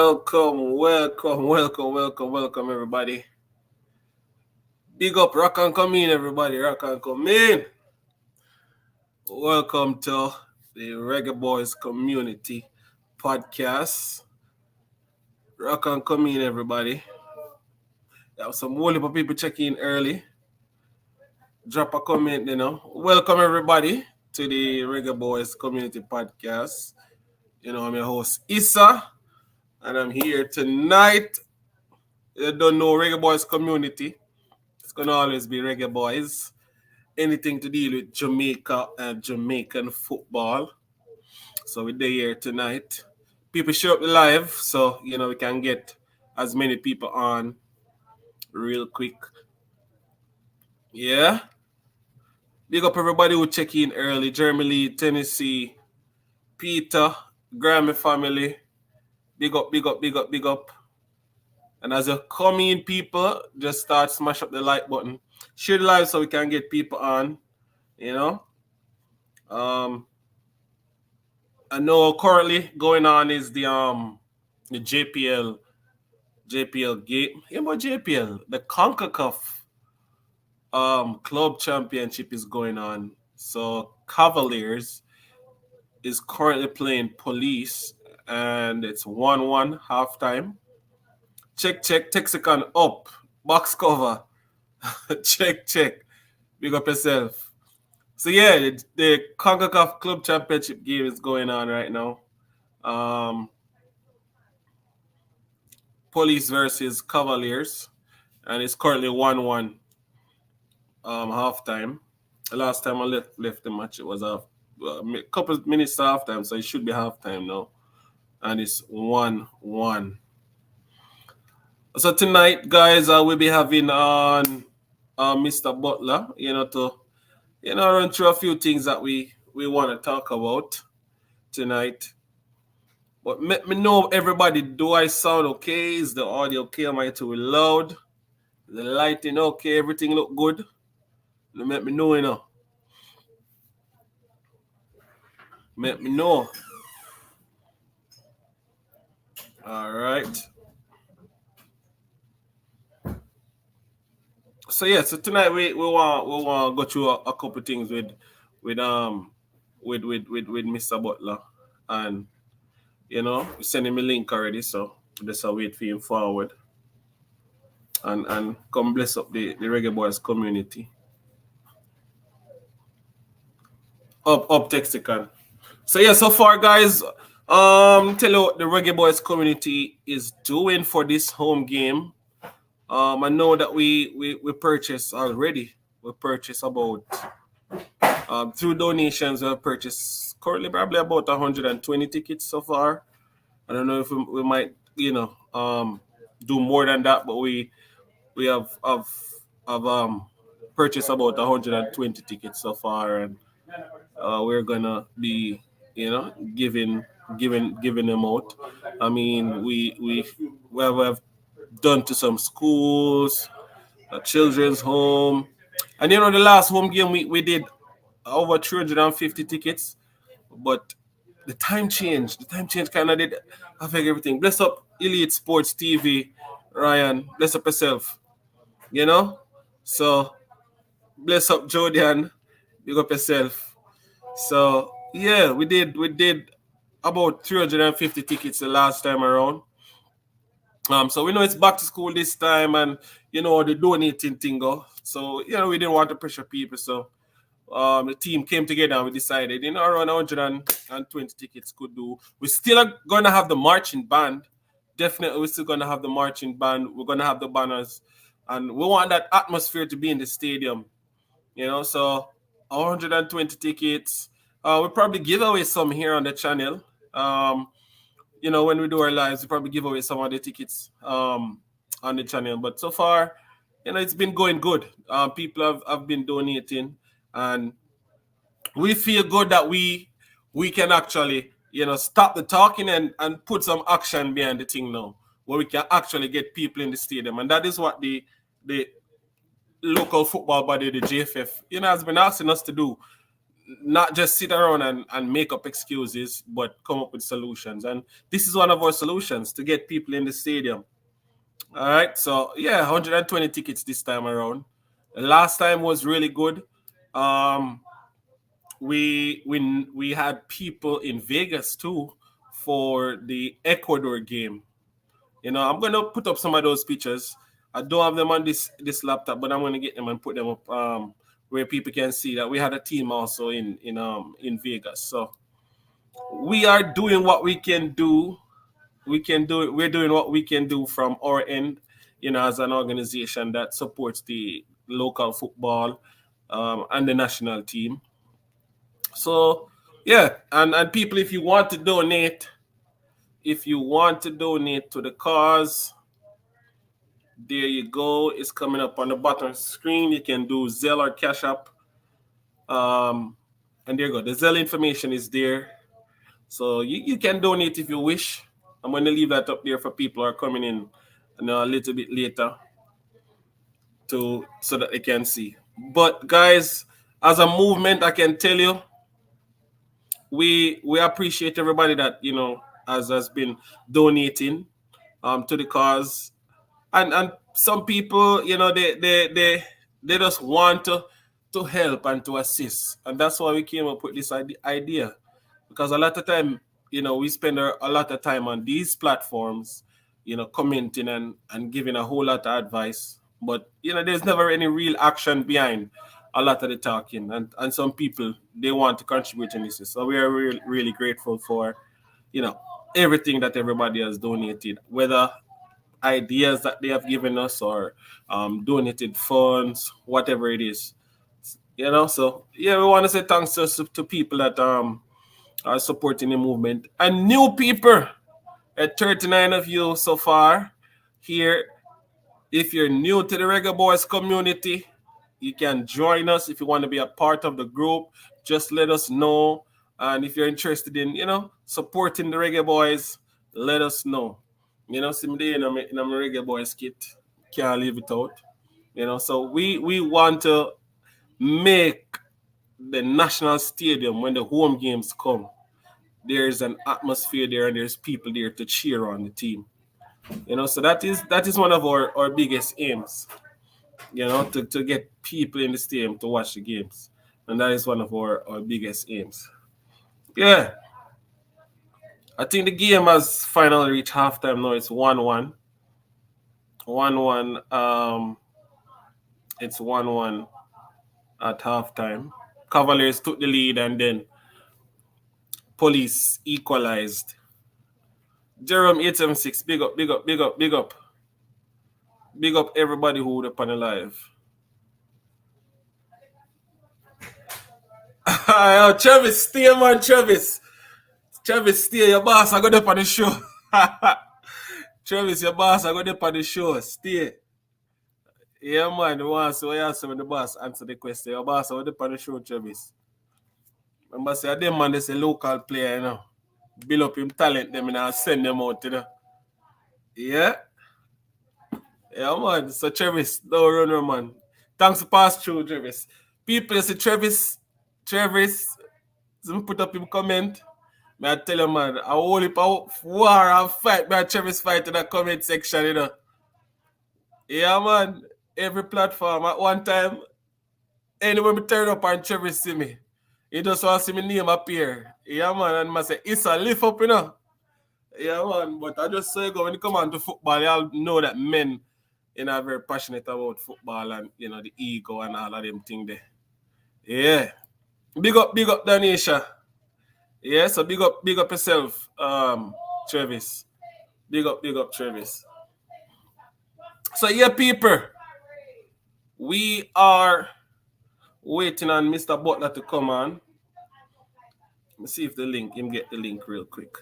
Welcome, everybody. Big up, rock and come in, everybody. Rock and come in. Welcome to the Reggae Boys Community Podcast. Rock and come in, everybody. There have some whole heap of people checking in early. Drop a comment, Welcome, everybody, to the Reggae Boys Community Podcast. I'm your host, ISSA, and I'm here tonight. You don't know Reggae Boys Community. It's going to always be Reggae Boys. Anything to deal with Jamaica and Jamaican football. So we're here tonight. People show up live, so, we can get as many people on real quick. Yeah. Big up everybody who check in early. Jeremy Lee, Tennessee, Peter, Grammy family. Big up. And as you come in, people, just start smash up the like button. Share the live so we can get people on. I know currently going on is the JPL game. Yeah, but JPL, the CONCACAF Club Championship is going on. So Cavaliers is currently playing Police, and it's 1-1 halftime. Check, Texacan up. Box cover. check. Big up yourself. So yeah, the CONCACAF Club Championship game is going on right now. Police versus Cavaliers, and it's currently 1-1 halftime. The last time I left the match, it was a couple of minutes to halftime, so it should be halftime now. And it's 1-1. So tonight, guys, we'll be having on Mr. Butler, to run through a few things that we want to talk about tonight. But let me know, everybody, do I sound okay? Is the audio okay? Am I too loud? The lighting okay? Everything look good? Let me know, Let me know. All right. So yeah, so tonight we want to go through a couple things with Mr. Butler, and we send him a link already, so just wait for him forward and come bless up the Reggae Boys community. Up Texacan. So yeah, so far, guys, tell you what the Reggae Boys community is doing for this home game. I know that we purchased already. We purchased about through donations. We have purchased currently probably about 120 tickets so far. I don't know if we might do more than that, but we have purchased about 120 tickets so far, and we're gonna be giving them out. I mean, we have done to some schools, a children's home, and the last home game we did over 350 tickets, but the time change kind of did affect everything. Bless up Elite Sports TV, Ryan. Bless up yourself. So bless up Jordan. Big up yourself. So yeah, we did about 350 tickets the last time around. So we know it's back to school this time, and the donating thing go. So we didn't want to pressure people, so the team came together and we decided around 120 tickets could do. We're still gonna have the marching band. Definitely, we're still gonna have the marching band. We're gonna have the banners, and we want that atmosphere to be in the stadium. So 120 tickets. We'll probably give away some here on the channel. When we do our lives, we probably give away some of the tickets on the channel. But so far, it's been going good. People have been donating, and we feel good that we can actually, stop the talking and put some action behind the thing now, where we can actually get people in the stadium. And that is what the local football body, the JFF, has been asking us to do. not just sit around and make up excuses, but come up with solutions. And this is one of our solutions to get people in the stadium. All right. So yeah, 120 tickets this time around. The last time was really good. Um, we had people in Vegas too for the Ecuador game. I'm gonna put up some of those pictures. I don't have them on this laptop, but I'm gonna get them and put them up where people can see that we had a team also in Vegas. So we are doing what we can do. We're doing what we can do from our end, as an organization that supports the local football and the national team. So yeah, and people, if you want to donate to the cause, there you go. It's coming up on the bottom screen. You can do Zelle or Cash App. And there you go. The Zelle information is there. So you can donate if you wish. I'm going to leave that up there for people who are coming in a little bit later so that they can see. But guys, as a movement, I can tell you, we appreciate everybody that has been donating to the cause, and some people, they just want to help and to assist, and that's why we came up with this idea, because a lot of time, we spend a lot of time on these platforms, commenting and giving a whole lot of advice, but there's never any real action behind a lot of the talking, and some people, they want to contribute in this. So we are really, really grateful for you know everything that everybody has donated, whether ideas that they have given us or donated funds, whatever it is. So yeah, we want to say thanks to people that are supporting the movement, and new people, at 39 of you so far here. If you're new to the Reggae Boys community, you can join us. If you want to be a part of the group, just let us know. And if you're interested in, supporting the Reggae Boys, let us know. See me there in a Reggae Boys kit. Can't leave it out. So we want to make the national stadium, when the home games come, there's an atmosphere there and there's people there to cheer on the team. So that is one of our biggest aims, to get people in the stadium to watch the games. And that is one of our biggest aims. Yeah. I think the game has finally reached halftime now. It's 1-1. 1-1. It's 1-1 at halftime. Cavaliers took the lead and then Police equalized. Jerome 876, big up, big up, big up, big up. Big up everybody who would up on the live. Yo, Travis, stay, man, Travis. Travis, stay. Your boss, I got up on the show. Travis, your boss, I got up on the show. Stay. Yeah, man, the one, so I asked when the boss answer the question. Your boss, I got up on the show, Travis. Remember, say, them man, they a local player, Build up him talent, them, and send them out, Yeah? Yeah, man. So, Travis, no runner, man. Thanks for pass through, Travis. People say, Travis, so put up him comment. May I tell you, man, I hold up a war and fight. Me and Travis fight in the comment section, Yeah, man. Every platform. At one time, anywhere me turn up and Travis see me, he just want to see me name appear. Yeah, man. And I say, it's a lift up, Yeah, man. But I just say, when you come on to football, y'all know that men, are very passionate about football and, the ego and all of them things there. Yeah. Big up, Danisha. Yeah, so big up yourself, Travis. Big up, Travis. So yeah, people, we are waiting on Mr. Butler to come on. Let's see if him get the link real quick.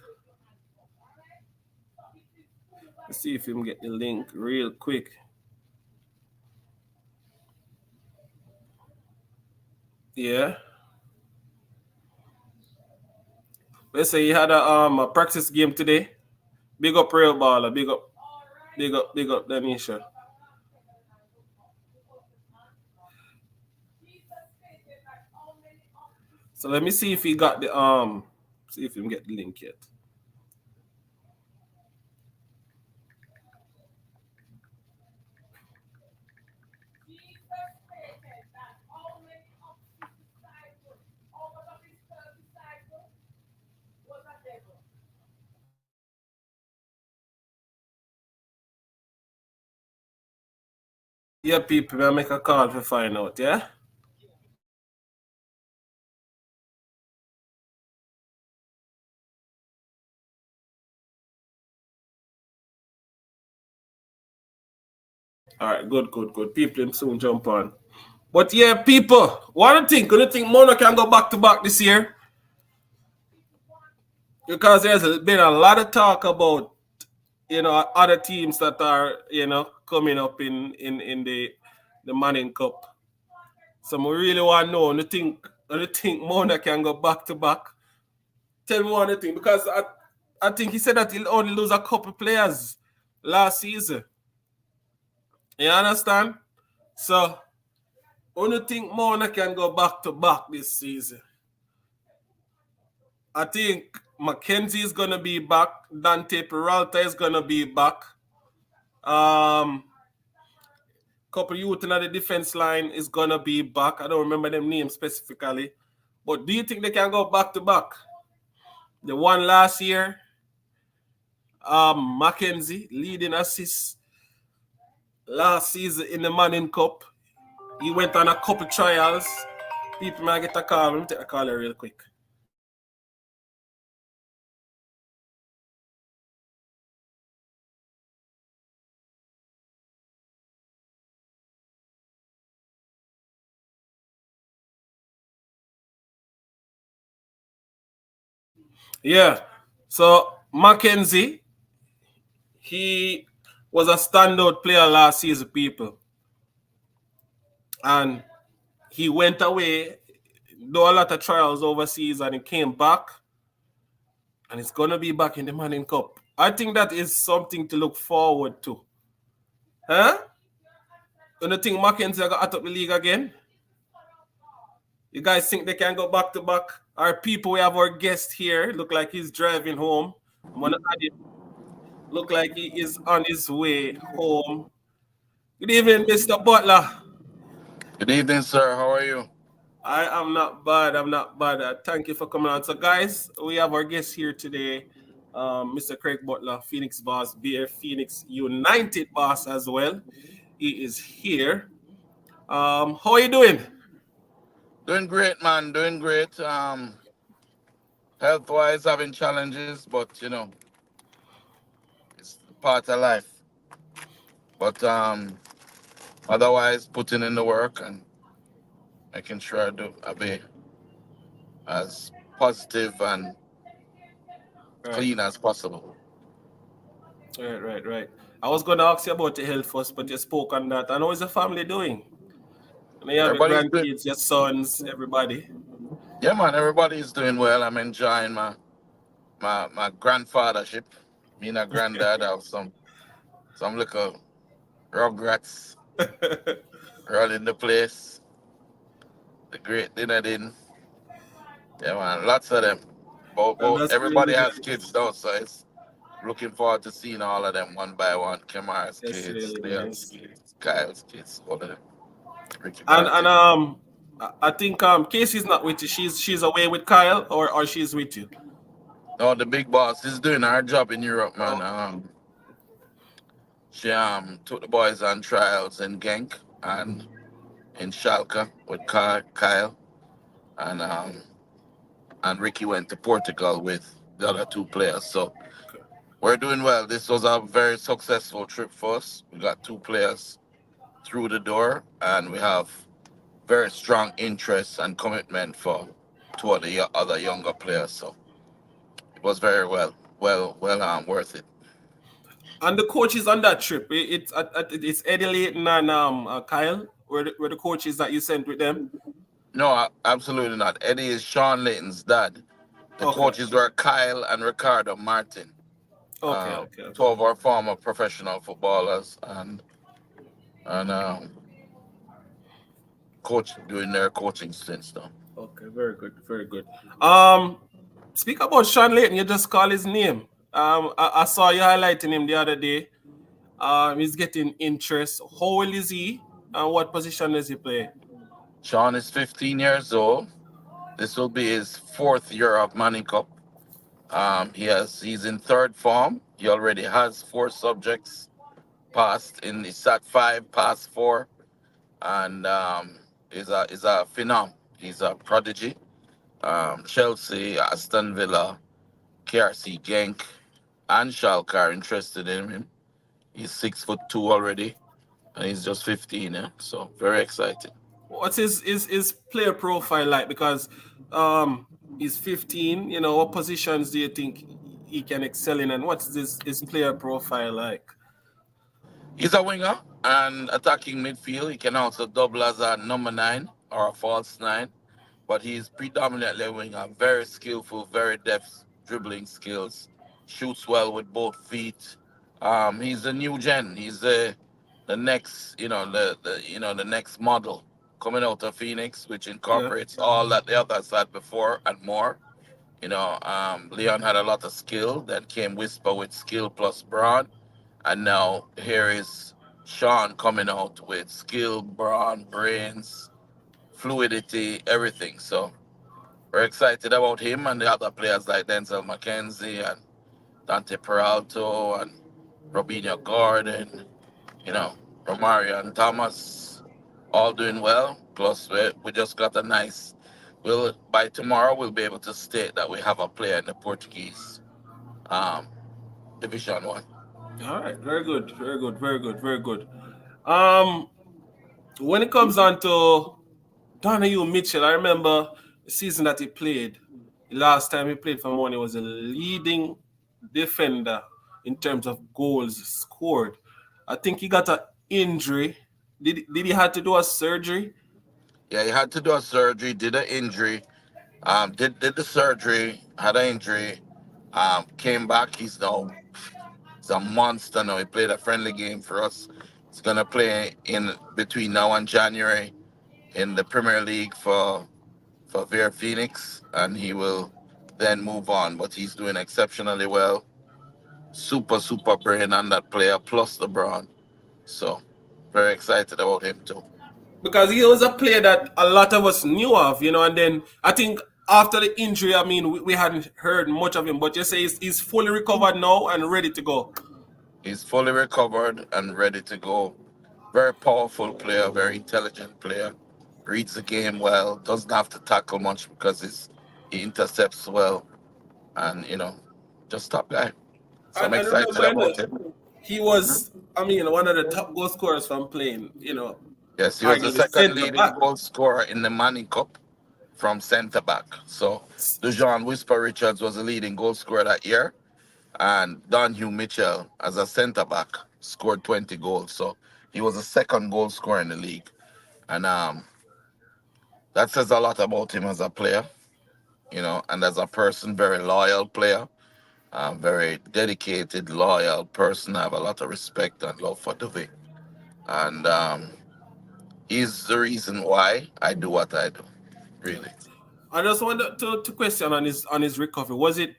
Let's see if him get the link real quick. Yeah. Let's say he had a practice game today. Big up Real Baller. Big up Danisha. So let me see if he got the see if he can get the link yet. Yeah, people, I make a call to find out, yeah? All right, good, good, good. People him soon jump on. But yeah, people, what do you think? Do you think Mona can go back to back this year? Because there's been a lot of talk about other teams that are coming up in the Manning Cup. So we really want to know. Do you think Mona can go back to back? Tell me one thing because I think he said that he'll only lose a couple players last season. You understand? So, only think Mona can go back to back this season. I think Mackenzie is gonna be back. Dante Peralta is gonna be back. Couple youth in the defense line is gonna be back. I don't remember them names specifically, but do you think they can go back to back? The one last year, Mackenzie leading assists last season in the Manning Cup. He went on a couple trials. People might get a call. Let me take a call here real quick. Yeah. So Mackenzie, he was a standout player last season, people. And he went away, do a lot of trials overseas, and he came back. And it's gonna be back in the Manning Cup. I think that is something to look forward to. Huh? Do you think Mackenzie got out of the league again? You guys think they can go back to back? Our people, we have our guest here. Look like he's driving home. I'm gonna add it. Look like he is on his way home. Good evening, Mr. Butler. Good evening, sir. How are you? I am not bad. I'm not bad. Thank you for coming on. So, guys, we have our guest here today, Mr. Craig Butler, Phoenix boss, Vere Phoenix United boss as well. He is here. How are you doing? Doing great, man. Doing great. Health wise, having challenges, but it's part of life. But otherwise, putting in the work and making sure I be as positive and Right, clean as possible. right. I was going to ask you about your health first, but you spoke on that. And how is the family doing? And you have your Everybody's doing, grandkids, your sons, everybody. yeah, man. Everybody's doing well. I'm enjoying my grandfathership. Me and a granddad have some little rugrats running the place. The great dinner din. Yeah, man, lots of them. And But that's everybody really has nice. kids though, so it's looking forward to seeing all of them one by one. Kamar's That's kids, really Leon's nice. kids, Kyle's kids, all of them. Ricky And Martin. I think Casey's not with you. She's away with Kyle or she's with you. No, the big boss is doing her job in Europe, man. Oh, She took the boys on trials in Genk and in Schalke with Kyle, and Ricky went to Portugal with the other two players. So okay. we're doing well. This was a very successful trip for us. We got two players through the door, and we have very strong interest and commitment for two of the other younger players. So it was very worth it. And the coaches on that trip, it's Eddie Layton and Kyle. Were the coaches that you sent with them? No, absolutely not. Eddie is Sean Layton's dad. The Okay, coaches were Kyle and Ricardo Martin, two okay. of our former professional footballers, and coach doing their coaching stints now. Okay, very good, very good. Um, Speak about Sean Layton. You just call his name. I saw you highlighting him the other day. He's getting interest. How old is he? And what position does he play? Sean is 15 years old. This will be his fourth year of Manning Cup. He's in third form. He already has four subjects passed in the SAT 5, passed four, and is a phenom. He's a prodigy. Chelsea, Aston Villa, KRC Genk, and Schalke are interested in him. He's 6'2" already, and he's just 15. Yeah, so very exciting. What's his player profile like? Because he's 15. You know, what positions do you think he can excel in, and what's his player profile like? He's a winger and attacking midfield. He can also double as a number nine or a false nine, but he's predominantly a winger. Very skillful, very deft dribbling skills. Shoots well with both feet. He's the new gen. He's the next, the next model coming out of Phoenix, which Yeah. incorporates all that the others had before and more. Leon had a lot of skill, then came Whisper with skill plus brawn, and now here is Sean coming out with skill, brawn, brains, fluidity, everything. So we're excited about him and the other players like Denzel McKenzie and Dante Peralto and Robinho Gordon, you know, Romario and Thomas, all doing well. Plus, we just got a nice. By tomorrow we'll be able to state that we have a player in the Portuguese um, Division One. All right. Very good. Very good. Very good. Very good. Um, when it comes on to Donahue Mitchell, I remember the season that he played. The last time he played for Money was a leading defender in terms of goals scored. I think he got an injury. Did he have to do a surgery? Yeah, he had to do a surgery, did an injury, did the surgery, had an injury, came back. He's a monster now. He played a friendly game for us. He's gonna play in between now and January in the Premier League for Vere Phoenix, and he will then move on. But he's doing exceptionally well. Super, super brain on that player, plus LeBron. So, very excited about him too. Because he was a player that a lot of us knew of, you know, and then I think after the injury, I mean, we hadn't heard much of him, but you say he's fully recovered now and ready to go. He's fully recovered and ready to go. Very powerful player, very intelligent player. Reads the game well. Doesn't have to tackle much because he intercepts well, and just top guy. So I'm And excited remember, you know, about him. he was, I mean, one of the top goal scorers from playing, you know, Yes, he was the arguably second centre leading back. goal scorer in the Manning Cup from centre back. So Dejan Whisper Richards was the leading goal scorer that year, and Don Hugh Mitchell, as a centre back, scored 20 goals. So he was the second goal scorer in the league, and that says a lot about him as a player, and as a person, very loyal player, very dedicated, loyal person. I have a lot of respect and love for Duvey, and he's the reason why I do what I do, Yeah. really. I just wanted to question on his recovery. Was it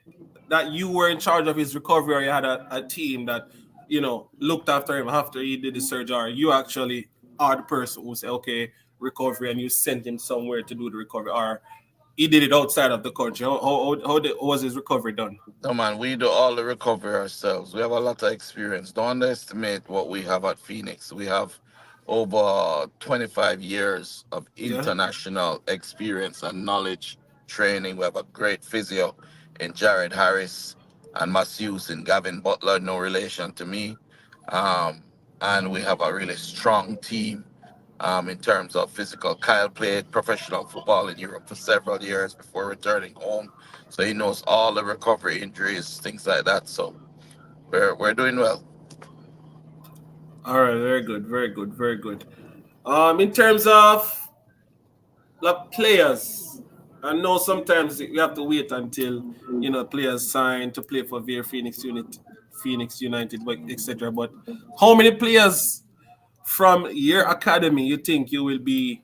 that you were in charge of his recovery, or you had a team that you know looked after him after he did the surgery, or you actually are the person who said, okay, recovery, and you sent him somewhere to do the recovery, or he did it outside of the country? How was his recovery done? No, man, we do all the recovery ourselves. We have a lot of experience. Don't underestimate what we have at Phoenix. We have over 25 years of Yeah. international experience and knowledge training. We have a great physio in Jared Harris and Masseuse in Gavin Butler, no relation to me. Um, and we have a really strong team in terms of physical. Kyle played professional football in Europe for several years before returning home, so he knows all the recovery injuries, things like that. So we're doing well. All right. Very good. Very good. Very good. In terms of the players, I know sometimes we have to wait until you know players sign to play for Vere Phoenix United, etc. But how many players from your academy you think you will be,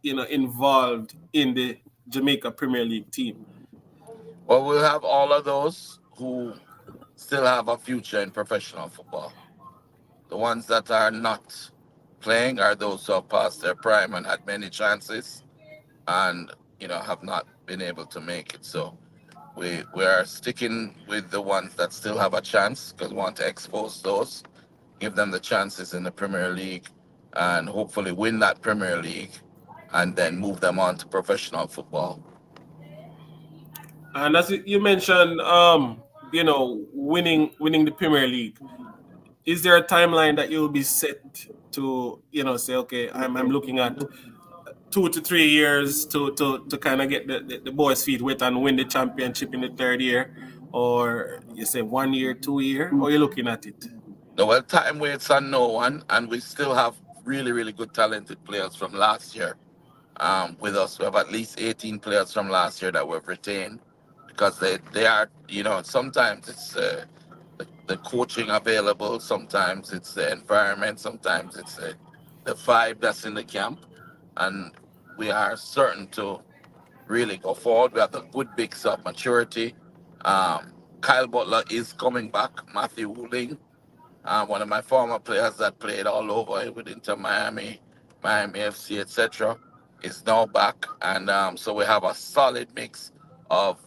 you know, involved in the Jamaica Premier League team? Well, we'll have all of those who still have a future in professional football. The ones that are not playing are those who have passed their prime and had many chances and have not been able to make it. So we are sticking with the ones that still have a chance because we want to expose those, give them the chances in the Premier League, and hopefully win that Premier League, and then move them on to professional football. And as you mentioned, winning the Premier League. Is there a timeline that you'll be set to, say, okay, I'm looking at 2 to 3 years to kind of get the boys' feet wet and win the championship in the third year, or you say 1 year, 2 year, or you're looking at it? No, well, time waits on no one, and we still have really, really good, talented players from last year with us. We have at least 18 players from last year that we've retained because they are, sometimes it's the coaching available, sometimes it's the environment, sometimes it's the vibe that's in the camp. And we are certain to really go forward. We have a good mix of maturity. Um, Kyle Butler is coming back. Matthew Wooling, one of my former players that played all over with Inter Miami, Miami FC, etc., is now back, and so we have a solid mix of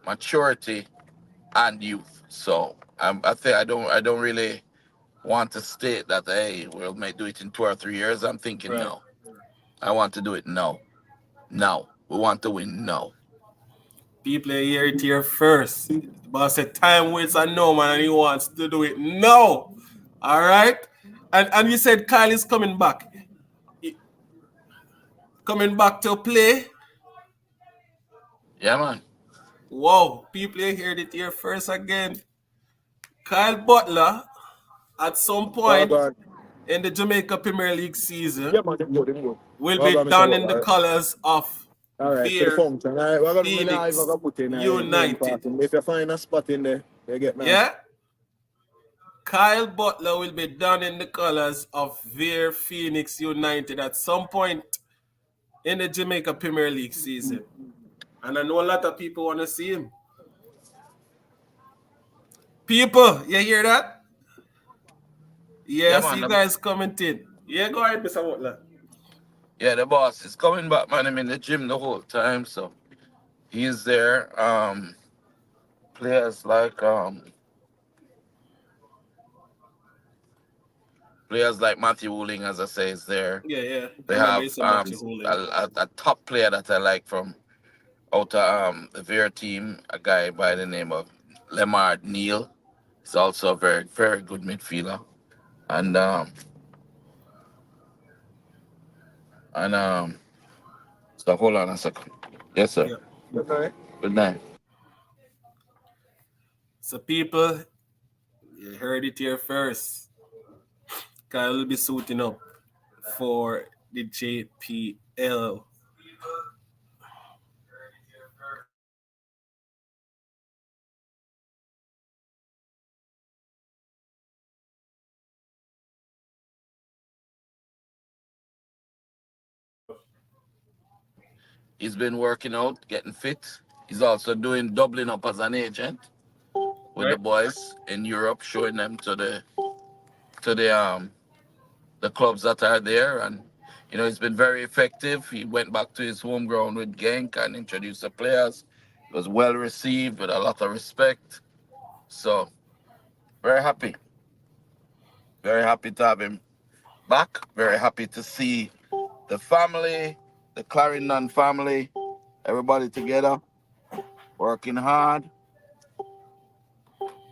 maturity and youth. So I think I don't really want to state that hey we'll may do it in 2 or 3 years. I'm thinking Right. no. I want to do it now. Now we want to win now. People hear it here first. The boss said time waits and no man, and he wants to do it now. All right. And you said Kyle is coming back. Coming back to play. Yeah, man. Wow. People heard it here first again. Kyle Butler at some Well, point go on. in the Jamaica Premier League season Yeah, man, them good, them good. will Well, be go on, Mr. done in the Butler. colors of All right, to the Vere function. All right, we're going to now Phoenix even put in a name United. party. If you find a spot in there, you get now. Yeah? Kyle Butler will be done in the colors of Vere Phoenix United at some point in the Jamaica Premier League season. And I know a lot of people want to see him. People, you hear that? Yeah, Yes, man. you guys commenting. Yeah, go ahead, Mr. Butler. Yeah, the boss is coming back, man. I'm in the gym the whole time, so he's there. Players like Matthew Wooling, as I say, is there. Yeah, yeah. I We remember you have said Matthew Holding. a top player that I like from out of the Vere team, a guy by the name of Lemar Neal. He's also a very, very good midfielder. And and so hold on a second. Yes, sir. Yeah. Good night. Good night. So people, you heard it here first. Kyle will be suiting up for the JPL. He's been working out, getting fit. He's also doing doubling up as an agent with the Right? boys in Europe, showing them to the clubs that are there. And he's been very effective. He went back to his home ground with Genk and introduced the players. It was well received with a lot of respect. So very happy. Very happy to have him back. Very happy to see the family, the Clarendon family, everybody together, working hard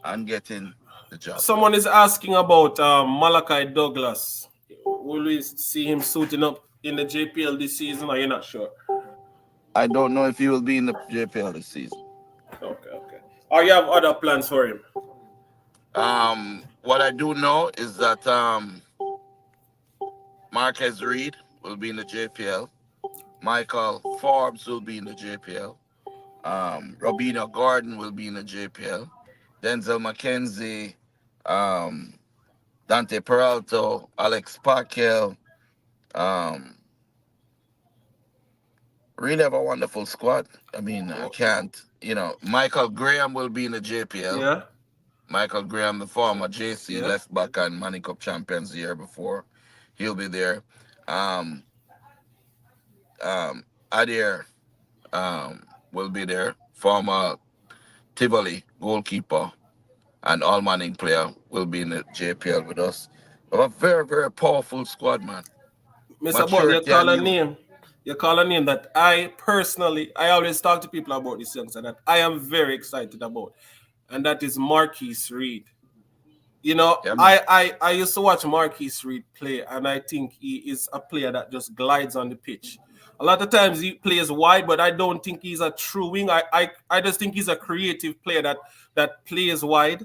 and getting the job done. Someone is asking about Malachi Douglas. Will we see him suiting up in the JPL this season? Or you're not sure? I don't know if he will be in the JPL this season. Okay, okay. Or you have other plans for him? What I do know is that Marquez Reed will be in the JPL. Michael Forbes will be in the JPL. Robina Gordon will be in the JPL. Denzel McKenzie, um, Dante Peralto, Alex Parkel, um, really have a wonderful squad. I mean, I Oh, can't. Michael Graham will be in the JPL. yeah, Michael Graham, the former JC yeah. left back and Money Cup champions the year before, he'll be there. Um, Adair will be there. Former Tivoli goalkeeper and all Manning player will be in the JPL with us. We have a very, very powerful squad, man. Mr. Butler, Maturity and youth. you call a name that I personally, I always talk to people about this youngster that I am very excited about, and that is Marquise Reed. You know, Yeah, man. I used to watch Marquise Reed play, and I think he is a player that just glides on the pitch. A lot of times he plays wide, but I don't think he's a true wing. I just think he's a creative player that plays wide.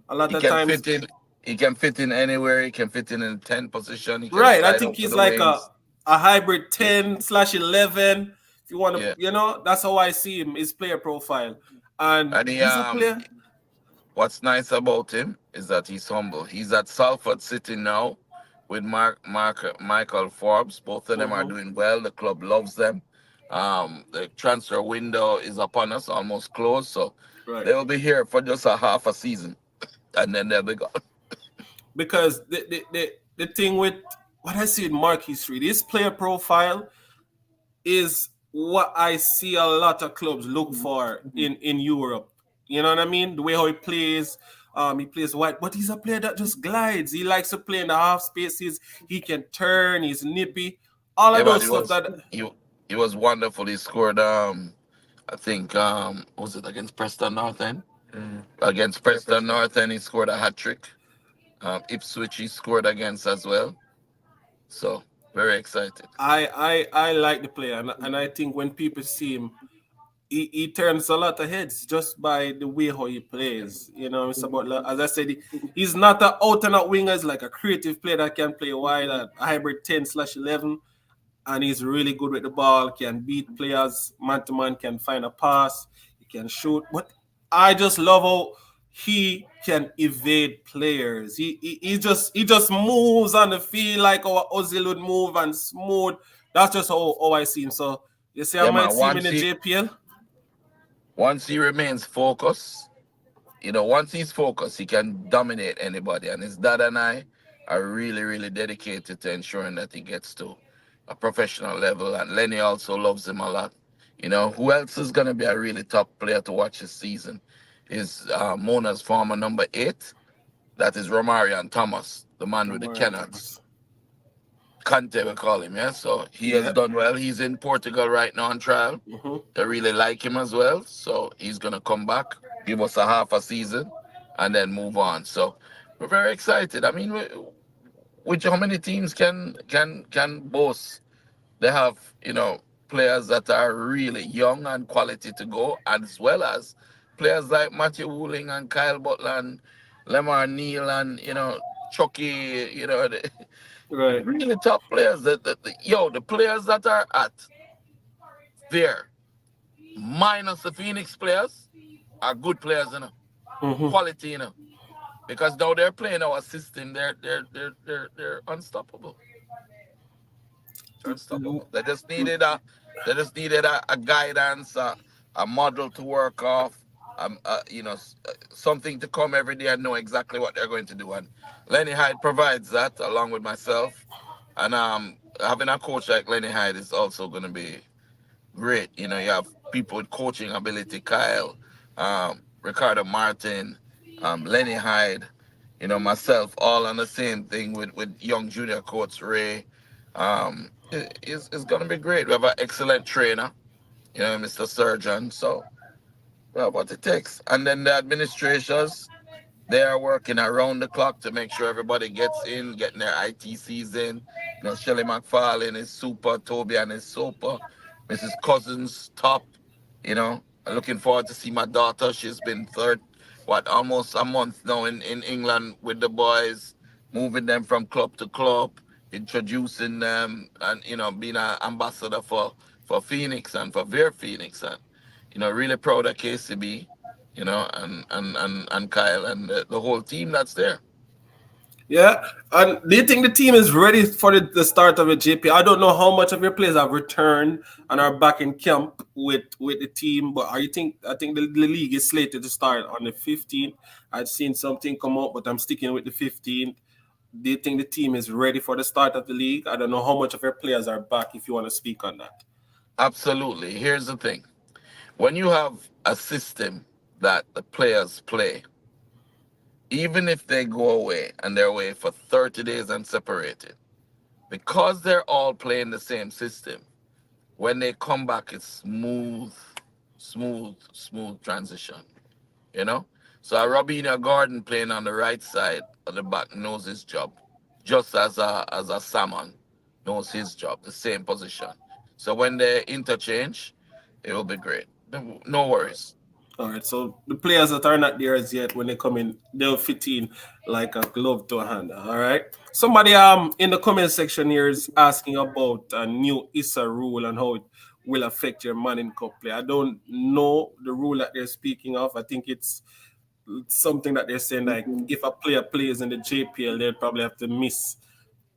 A lot He of can times, fit in. He can fit in anywhere. He can fit in 10 position. He can right? I slide think out to he's the like wings. a hybrid Yeah, 10/11. If you want to, yeah. that's how I see him. His player profile, and And he's a player. what's nice about him is that he's humble. He's at Salford City now with Michael Forbes. Both of them are Hmm. doing well. The club loves them. The transfer window is upon us, almost closed. So Right. they will be here for just a half a season, and then they'll be gone. Because the thing with what I see in Marquis Reed, his player profile is what I see a lot of clubs look for in Europe. You know what I mean? The way how he plays wide, but he's a player that just glides. He likes to play in the half spaces. He can turn. He's nippy. All of Yeah, but those stuff that he was wonderful. He scored I think was it against Preston North End? Against Yeah, Preston Preston. North End he scored a hat trick. Ipswich he scored against as well. So very excited. I like the player, and I think when people see him, he turns a lot of heads just by the way how he plays. You know, Mr. Butler. As I said, he's not an out and out winger. He's like a creative player that can play wide, a hybrid 10/11, and he's really good with the ball. Can beat players man to man. Can find a pass. He can shoot. But I just love how he can evade players. He just moves on the field like our Ozil would move and smooth. That's just how I see him. So you see, I Yeah, might man. see him in the JPL. Once he remains focused, once he's focused, he can dominate anybody. And his dad and I are really, really dedicated to ensuring that he gets to a professional level. And Lenny also loves him a lot. Who else is going to be a really top player to watch this season is Mona's former number 8. That is Romarian Thomas, the man with the Omarion cannons. Thomas. Conte, we call him, yeah. So he has Yeah. done well. He's in Portugal right now on trial. Hmm. They really like him as well. So he's gonna come back, give us a half a season, and then move on. So we're very excited. I mean, which how many teams can boast? They have players that are really young and quality to go, as well as players like Matthew Wooling and Kyle Butler and Lemar Neal and Chucky. Right. Really top players. The players that are at there, minus the Phoenix players, are good players, Hmm. quality, because now they're playing our system. They're unstoppable. They're unstoppable. They just needed a guidance, a model to work off, something to come every day and know exactly what they're going to do. And Lenny Hyde provides that along with myself. And having a coach like Lenny Hyde is also going to be great. You have people with coaching ability, Kyle, Ricardo Martin, Lenny Hyde, myself, all on the same thing with young junior coach Ray. It's going to be great. We have an excellent trainer, Mr. Surgeon. So we have what it takes. And then the administrators, they are working around the clock to make sure everybody gets in, getting their ITCs in. Shelly McFarlane is super, Toby and is super, Mrs. Cousins top. I'm looking forward to see my daughter. She's been almost a month now in England with the boys, moving them from club to club, introducing them, and being an ambassador for Phoenix and for Vere Phoenix, and really proud of KCB, and Kyle and the whole team that's there. Yeah. And do you think the team is ready for the start of a JP? I don't know how much of your players have returned and are back in camp with the team, but I think the league is slated to start on the 15th. I've seen something come up, but I'm sticking with the 15th. Do you think the team is ready for the start of the league? I don't know how much of your players are back if you want to speak on that. Absolutely. Here's the thing: when you have a system that the players play, even if they go away and they're away for 30 days and separated, because they're all playing the same system, when they come back, it's smooth transition. You know? So a Robina Gordon playing on the right side of the back knows his job, just as a Salmon knows his job, the same position. So when they interchange, it will be great. No worries. All right, so the players that are not there as yet, when they come in, they'll fit in like a glove to a hand. All right. Somebody in the comment section here is asking about a new ISSA rule and how it will affect your Manning Cup play. I don't know the rule that they're speaking of. I think it's something that they're saying like if a player plays in the JPL, they'll probably have to miss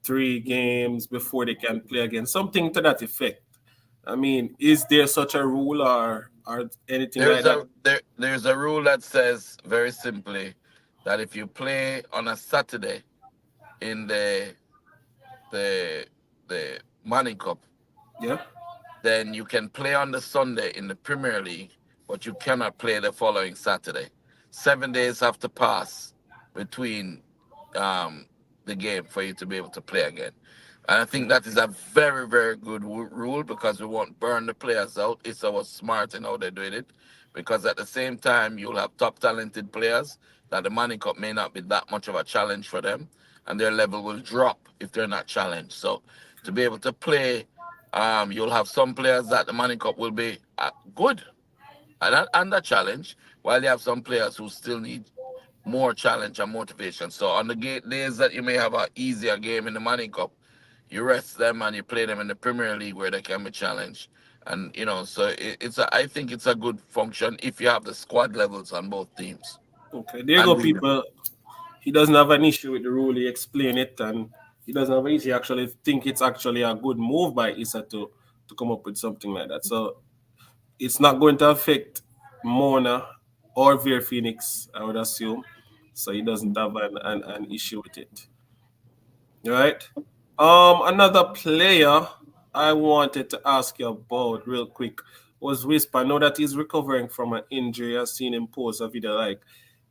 3 games before they can play again. Something to that effect. I mean, is there such a rule or anything like that? There's a rule that says very simply that if you play on a Saturday in the the Manning Cup, Yeah. then you can play on the Sunday in the Premier League, but you cannot play the following Saturday. 7 days have to pass between um, the game for you to be able to play again. And I think that is a very, very good rule because we won't burn the players out. It's our smart in how they're doing it. Because at the same time, you'll have top talented players that the Money Cup may not be that much of a challenge for them, and their level will drop if they're not challenged. So to be able to play, you'll have some players that the Money Cup will be good and under challenge, while you have some players who still need more challenge and motivation. So on the days that you may have an easier game in the Manning Cup, you rest them and you play them in the Premier League where they can be challenged. And so I think it's a good function if you have the squad levels on both teams. Okay. There you And go, we people. He doesn't have an issue with the rule. He explained it, and he doesn't have an issue. He actually think it's actually a good move by Issa to come up with something like that. So it's not going to affect Mona or Vere Phoenix, I would assume. So he doesn't have an issue with it. All right. Another player I wanted to ask you about real quick was Whisper. I know that he's recovering from an injury. I've seen him post a video like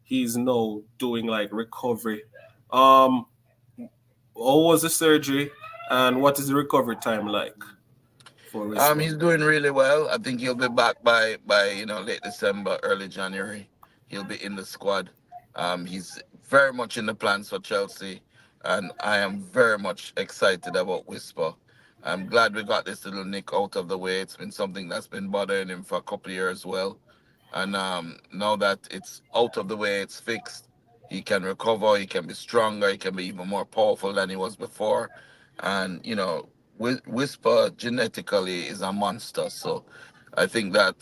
he's now doing like recovery. Um, what was the surgery and what is the recovery time like for Whisper? He's doing really well. I think he'll be back by late December, early January. He'll be in the squad. He's very much in the plans for Chelsea, and I am very much excited about Whisper. I'm glad we got this little nick out of the way. It's been something that's been bothering him for a couple of years, well, and now that it's out of the way, it's fixed. He can recover. He can be stronger. He can be even more powerful than he was before, and Whisper genetically is a monster. So I think that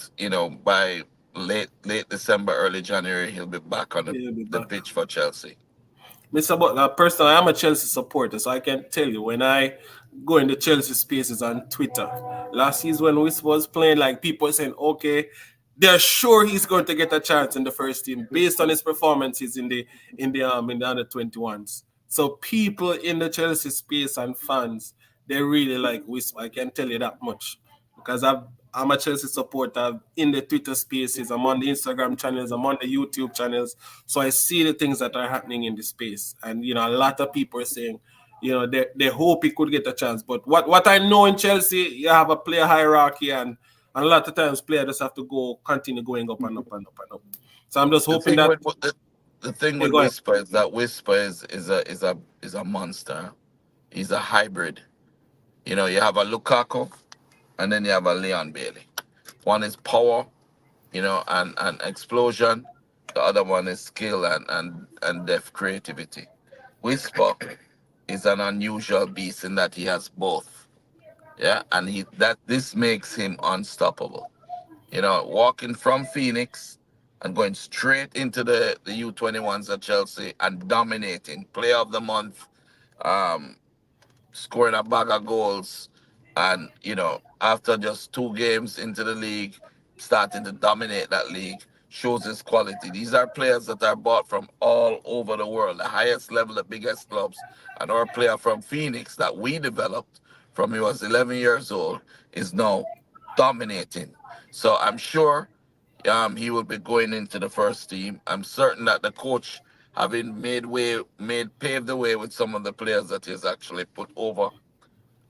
by late December, early January, he'll be back on He'll be the back. pitch for Chelsea. Mr. Butler, personally, I'm a Chelsea supporter, so I can tell you when I go in the Chelsea spaces on Twitter, last season when Wis was playing, like people were saying, okay, they're sure he's going to get a chance in the first team based on his performances in the under 21s. So people in the Chelsea space and fans, they really like Wis. I can tell you that much because I'm a Chelsea supporter in the Twitter spaces. I'm on the Instagram channels. I'm on the YouTube channels. So I see the things that are happening in the space. And, a lot of people are saying, they hope he could get a chance. But what I know in Chelsea, you have a player hierarchy and a lot of times players just have to continue going up and up and up and up. So I'm just The hoping thing that, with the thing yeah, with go ahead. Whisper is that Whisper is a monster. He's a hybrid. You have a Lukaku and then you have a Leon Bailey. One is power, and explosion. The other one is skill and depth creativity. Whisper is an unusual beast in that he has both. Yeah, and this makes him unstoppable. Walking from Phoenix and going straight into the U21s at Chelsea and dominating. Player of the month, um, scoring a bag of goals, and after just 2 games into the league, starting to dominate that league shows his quality. These are players that are bought from all over the world, the highest level, the biggest clubs. And our player from Phoenix that we developed from he was 11 years old is now dominating. So I'm sure he will be going into the first team. I'm certain that the coach, having paved the way with some of the players that he has actually put over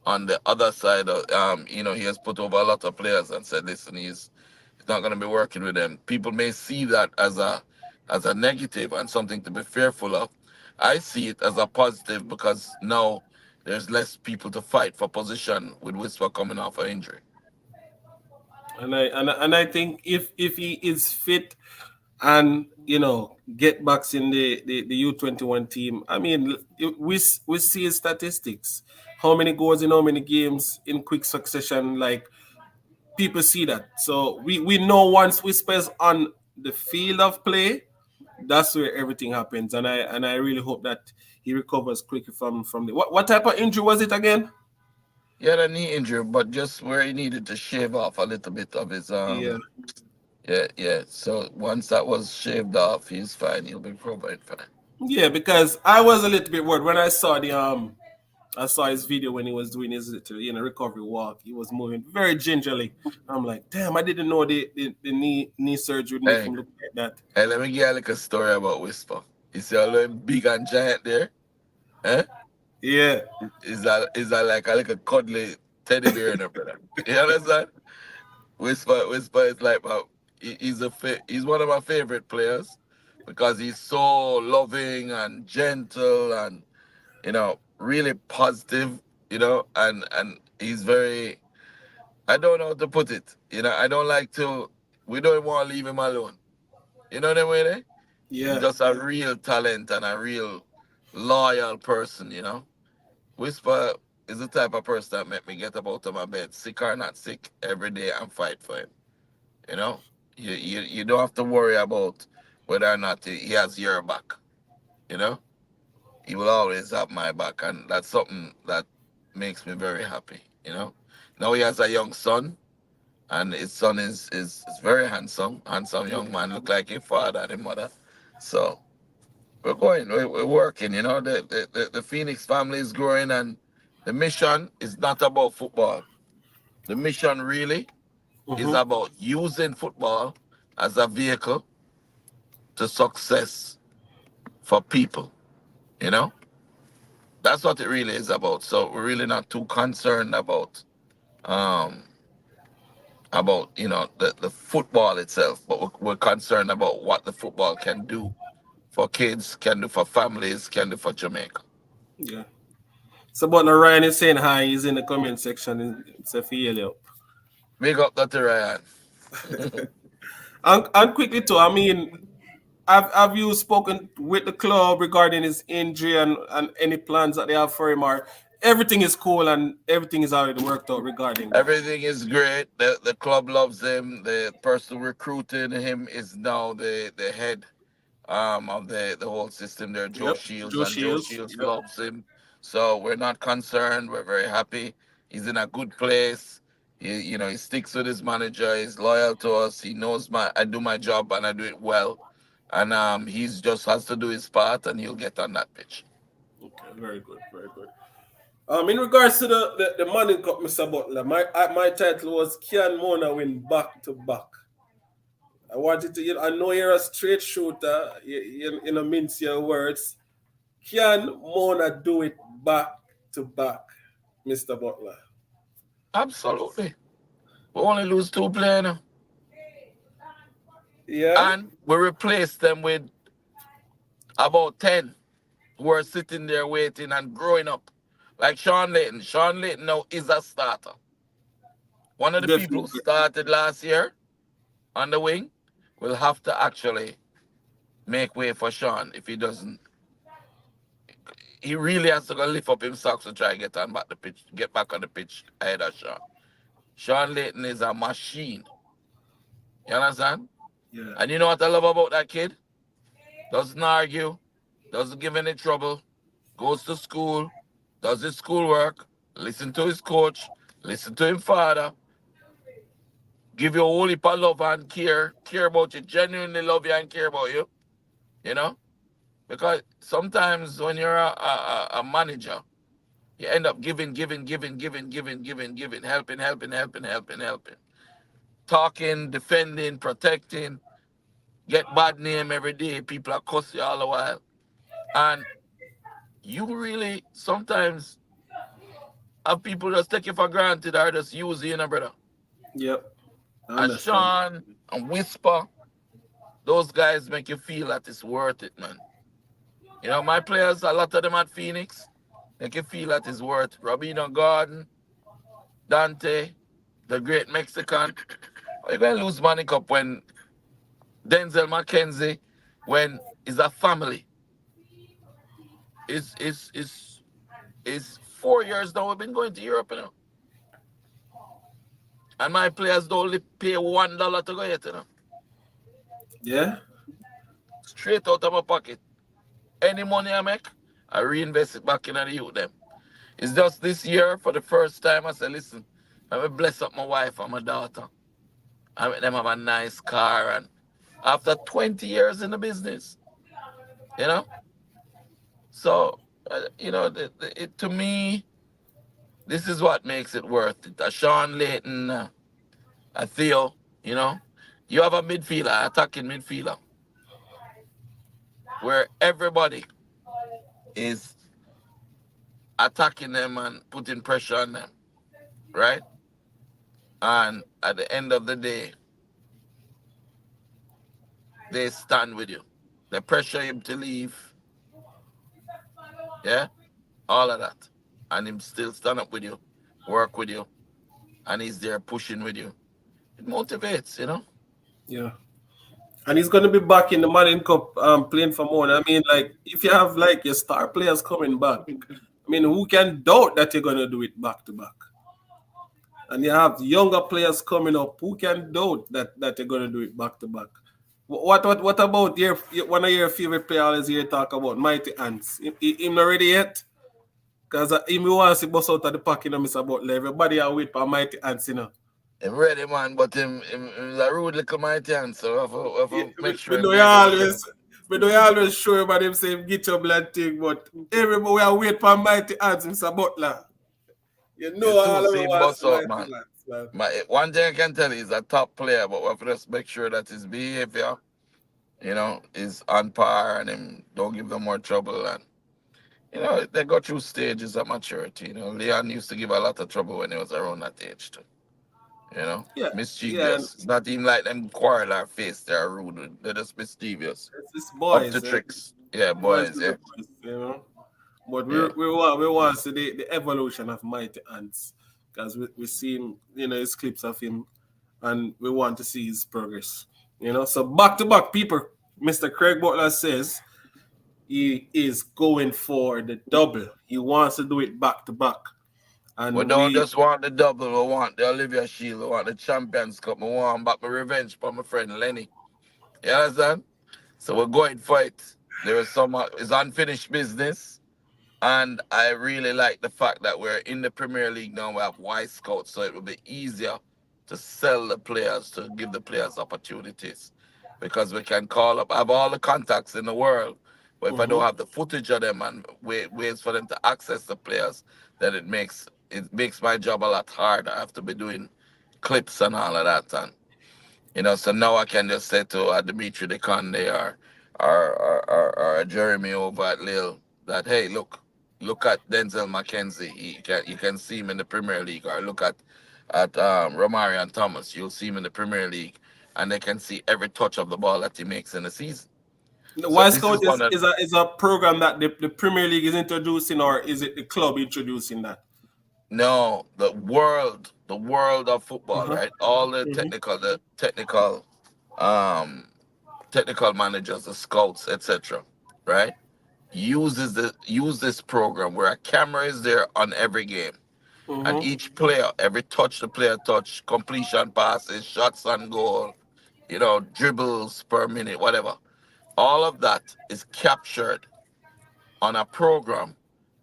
on the other side of, he has put over a lot of players and said, listen, he's not going to be working with them. People may see that as a negative and something to be fearful of. I see it as a positive because now there's less people to fight for position with Whisper coming off an injury. And I think if he is fit and get backs in the U21 team, I mean, we see his statistics, how many goals in how many games in quick succession. Like, people see that, so we know once Whispers on the field of play, that's where everything happens. And I really hope that he recovers quickly from the what type of injury was it again? He had a knee injury, but just where he needed to shave off a little bit of his Yeah. yeah, yeah. So once that was shaved off, he's fine. He'll be probably fine. Yeah, because I was a little bit worried when I saw I saw his video when he was doing his little, recovery walk. He was moving very gingerly. I'm like, damn, I didn't know the knee surgery would make Hey, him look like that. hey, let me give you like a story about Whisper. You see a little big and giant there? Eh? Yeah, Is that like a little cuddly teddy bear in a brother? You understand? Whisper is like he's one of my favorite players because he's so loving and gentle and really positive, and he's very, I don't know how to put it. I don't like to, we don't want to leave him alone. You know what I mean? Eh? He's yeah, just a real talent and a real loyal person. Whisper is the type of person that make me get up out of my bed, sick or not sick, every day and fight for him. You know? You don't have to worry about whether or not he has your back. You know? He will always have my back, and that's something that makes me very happy. Now he has a young son, and his son is very handsome young man, look like his father and his mother. So we're working. The Phoenix family is growing, and the mission is not about football. The mission really is mm-hmm. about using football as a vehicle to success for people. You know, that's what it really is about. So we're really not too concerned um the football itself, but we're concerned about what the football can do for kids, can do for families, can do for Jamaica. Yeah. So, but now Ryan is saying hi. He's in the comment section. It's a failure. Big up Dr. Ryan. And quickly too, I mean, have you spoken with the club regarding his injury and any plans that they have for him, or everything is cool and everything is already worked out regarding that? Everything is great. The club loves him. The person recruiting him is now the head of the whole system there, Joe Yep. Shields, Joe and Joe Shields. Shields Yep. loves him. So we're not concerned. We're very happy. He's in a good place. He sticks with his manager. He's loyal to us. He knows I do my job and I do it well. And he's just has to do his part and he'll get on that pitch. Okay. Very good. Very good. In regards to the Manning Cup, Mr. Butler, my title was Can Mona win back to back. I wanted to. I know you're a straight shooter. You know, mince your words. Can Mona do it back to back, Mr. Butler? Absolutely. We only lose 2 players now. Yeah, And we replace them with about 10 who are sitting there waiting and growing up. Like Sean Layton. Sean Layton now is a starter. One of the people who definitely. started last year on the wing will have to actually make way for Sean if he doesn't. He really has to go lift up him socks to try and get back on the pitch ahead of Sean. Sean Layton is a machine. You understand? Yeah. And you know what I love about that kid? Doesn't argue, doesn't give any trouble, goes to school, does his schoolwork, listen to his coach, listen to his father, give you a whole heap of love and care about you, genuinely love you and care about you, you know? Because sometimes when you're a manager, you end up giving, helping, talking, defending, protecting, get bad name every day, people are cuss you all the while. And you really sometimes have people just take you for granted or just use you, brother. Yep. I And understand. Sean and Whisper, those guys make you feel that it's worth it, man. You know, my players, a lot of them at Phoenix, make you feel that it's worth it. Robino Gordon, Dante, the great Mexican. You're going to lose Money Cup when Denzel McKenzie, when it's a family. It's 4 years now we've been going to Europe, you know. And my players don't only pay $1 to go yet, you know. Yeah. Straight out of my pocket. Any money I make, I reinvest it back in the youth them. It's just this year for the first time I said, listen, I'm gonna bless up my wife and my daughter. I make them have a nice car and after 20 years in the business, you know? So to me, this is what makes it worth it. A Sean Layton, a Theo, you know? You have a midfielder, attacking midfielder, where everybody is attacking them and putting pressure on them, right? And at the end of the day, they stand with you. They pressure him to leave, yeah? All of that. And him still stand up with you, work with you, and he's there pushing with you. It motivates, you know? Yeah. And he's going to be back in the Manning Cup playing for more. I mean, like, if you have like your star players coming back, I mean, who can doubt that you're going to do it back to back? And you have younger players coming up. Who can doubt that you're going to do it back to back? What about one of your favorite players here talk about Mighty Ants? Him not ready yet? Because him wants to bust out of the pack, you know, Mr. Butler. Everybody are wait for Mighty Ants, you know. Him ready, man, but him's a rude little mighty hand, so Yeah, I have to make we sure him know you behave himself. always we know you always show about him saying get your blood thing, but everybody we are wait for Mighty Ants, Mr. Butler. You know You too all of see us him want bust out, Mighty man. Ants, man. One thing I can tell you, he's a top player, but we have to just make sure that his behavior, is on par and him don't give them more trouble. And, they go through stages of maturity. Leon used to give a lot of trouble when he was around that age, too. Yeah, yeah, and Mischievous. It's not even like them quarrel or face, they're rude. They're just mischievous. it's Up to boys, tricks. Yeah, boys boys, will be yeah. boys, you know. But Yeah. we want to see the evolution of Mighty Ants because we seen his clips of him and we want to see his progress. So back to back people. Mr. Craig Butler says he is going for the double. He wants to do it back to back. We And don't just want the double, we want the Olivia Shield, we want the Champions Cup, we want back my revenge for my friend Lenny. You understand? So we're going for it. There is it's unfinished business. And I really like the fact that we're in the Premier League now. We have Y Scouts, so it will be easier to sell the players, to give the players opportunities, because we can call up. I have all the contacts in the world, but if I don't mhm. have the footage of them and ways for them to access the players, then it makes my job a lot harder. I have to be doing clips and all of that, and so now I can just say to Dimitri Deconde or Jeremy over at Lille that, hey, look at Denzel McKenzie. You can see him in the Premier League, or look at Romarian Thomas. You'll see him in the Premier League, and they can see every touch of the ball that he makes in the season. The So Y this Scout is one of is a program that the Premier League is introducing, or is it the club introducing that? no the world of football, Uh-huh. right? All the Hmm. um technical managers, the scouts, etc. Right? Use this program where a camera is there on every game, and Hmm. each player, every touch the player touch, completion passes, shots on goal, dribbles per minute, whatever. All of that is captured on a program,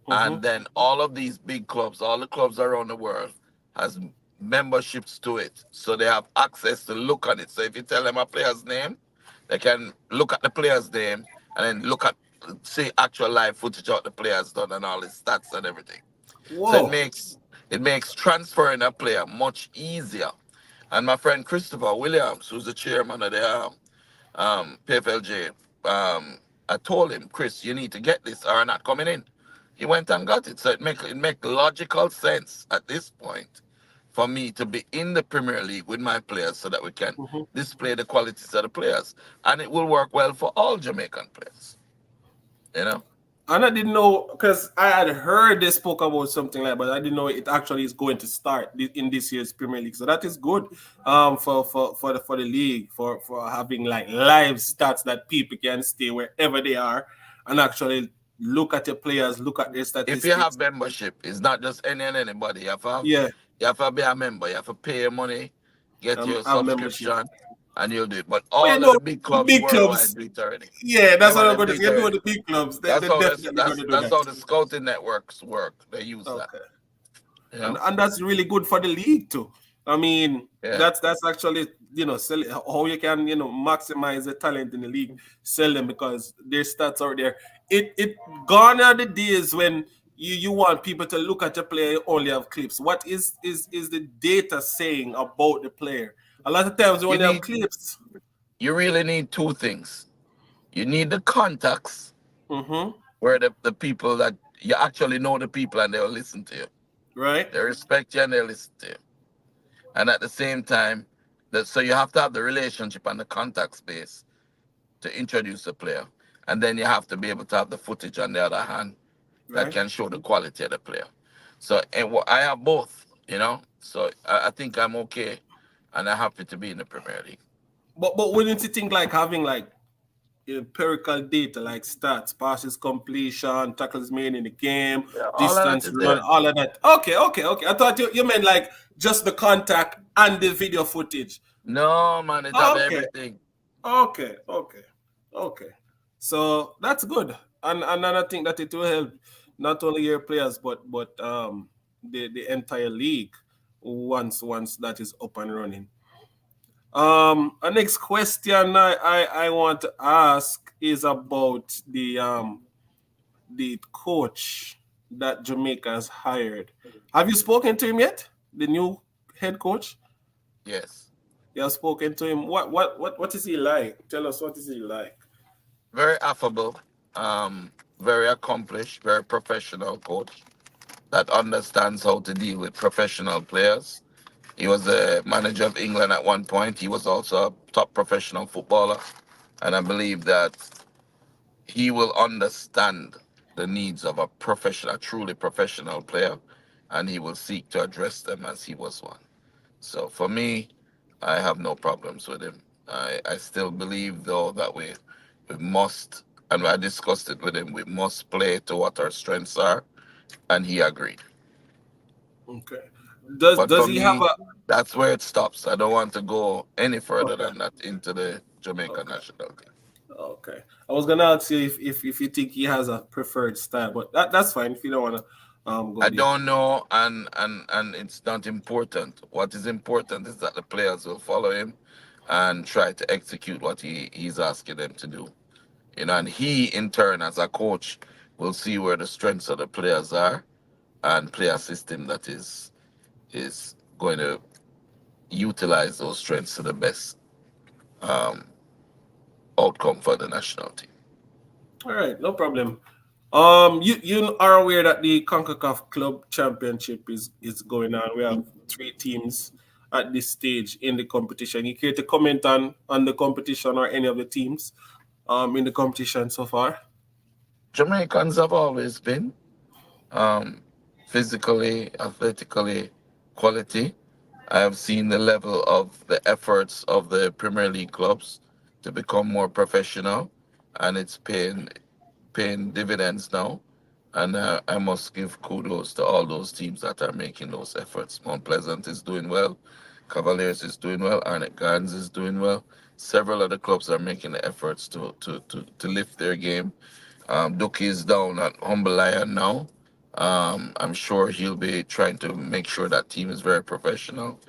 Mm-hmm. and then all of these big clubs, all the clubs around the world, has memberships to it, so they have access to look at it. So if you tell them a player's name, they can look at the player's name and then look at, see, actual live footage of what the player's done and all his stats and everything. So it Whoa. makes it makes transferring a player much easier. And my friend Christopher Williams, who's the chairman of the PFLJ, I told him, Chris, you need to get this or I'm not coming in. He went and got it. So it make logical sense at this point for me to be in the Premier League with my players so that we can Mm-hmm. display the qualities of the players. And it will work well for all Jamaican players. You know? And I didn't know because I had heard they spoke about something like, but I didn't know it actually is going to start in this year's Premier League. So that is good, for the league for having like live stats that people can stay wherever they are and actually look at your players, look at their If you have statistics. membership, it's not just any and anybody. Yeah, You have to be a member. You have to pay your money, get your have membership. subscription, and you'll do it. But But you all of know, the big the clubs big worldwide clubs, do it already. yeah, that's Them what and I'm them going do to say. it You know, already. the big clubs, That's they're how definitely going to do that's that. how the scouting networks work. They use that. Okay. You and know? and that's really good for the league too. I mean, Yeah. that's actually sell how you can maximize the talent in the league, sell them because their stats are there. It gone are the days when you want people to look at your player you only have clips. What is the data saying about the player? A lot of times you You only have need clips. you really need two things. You need the contacts Mm-hmm. where the people that you actually know the people and they'll listen to you. Right. They respect you and they'll listen to you. And at the same time, so you have to have the relationship and the contact space to introduce the player. And then you have to be able to have the footage on the other hand that Right. can show the quality of the player. So I have both, So I think I'm okay and I'm happy to be in the Premier League. But wouldn't you think like having like empirical data like stats, passes completion, tackles made in the game, Yeah, all of that distance is run, there. all of that. Okay. I thought you meant like just the contact and the video footage. No, man, it have Okay, everything. okay. So that's good. And I think that it will help not only your players but the entire league once that is up and running. A next question I want to ask is about the coach that Jamaica has hired. Have you spoken to him yet? The new head coach? Yes. You have spoken to him. What is he like? Tell us what is he like? Very affable, very accomplished, very professional coach that understands how to deal with professional players. He was a manager of England at one point. He was also a top professional footballer. And I believe that he will understand the needs of a professional, a truly professional player, and he will seek to address them as he was one. So for me, I have no problems with him. I still believe though that we must, and I discussed it with him, we must play to what our strengths are, and he agreed. Okay. Does But does for he have me, a that's where it stops. I don't want to go any further okay. than that into the Jamaican Okay. national team. Okay. I was gonna ask you if you think he has a preferred style, but that's fine if you don't wanna go I there. don't know, and it's not important. What is important is that the players will follow him and try to execute what he's asking them to do. And he in turn as a coach will see where the strengths of the players are and play a system that is going to utilize those strengths to the best um, outcome for the national team. All right, no problem. You are aware that the CONCACAF Club Championship is going on. We have three teams at this stage in the competition. You care to comment on the competition or any of the teams in the competition so far? Jamaicans have always been um, physically, athletically, quality. I have seen the level of the efforts of the Premier League clubs to become more professional, and it's paying dividends now. And I must give kudos to all those teams that are making those efforts. Mount Pleasant is doing well. Cavaliers is doing well. Arnett Gardens is doing well. Several other clubs are making the efforts to lift their game. Duki is down at Humble Lion now. I'm sure he'll be trying to make sure that team is very professional.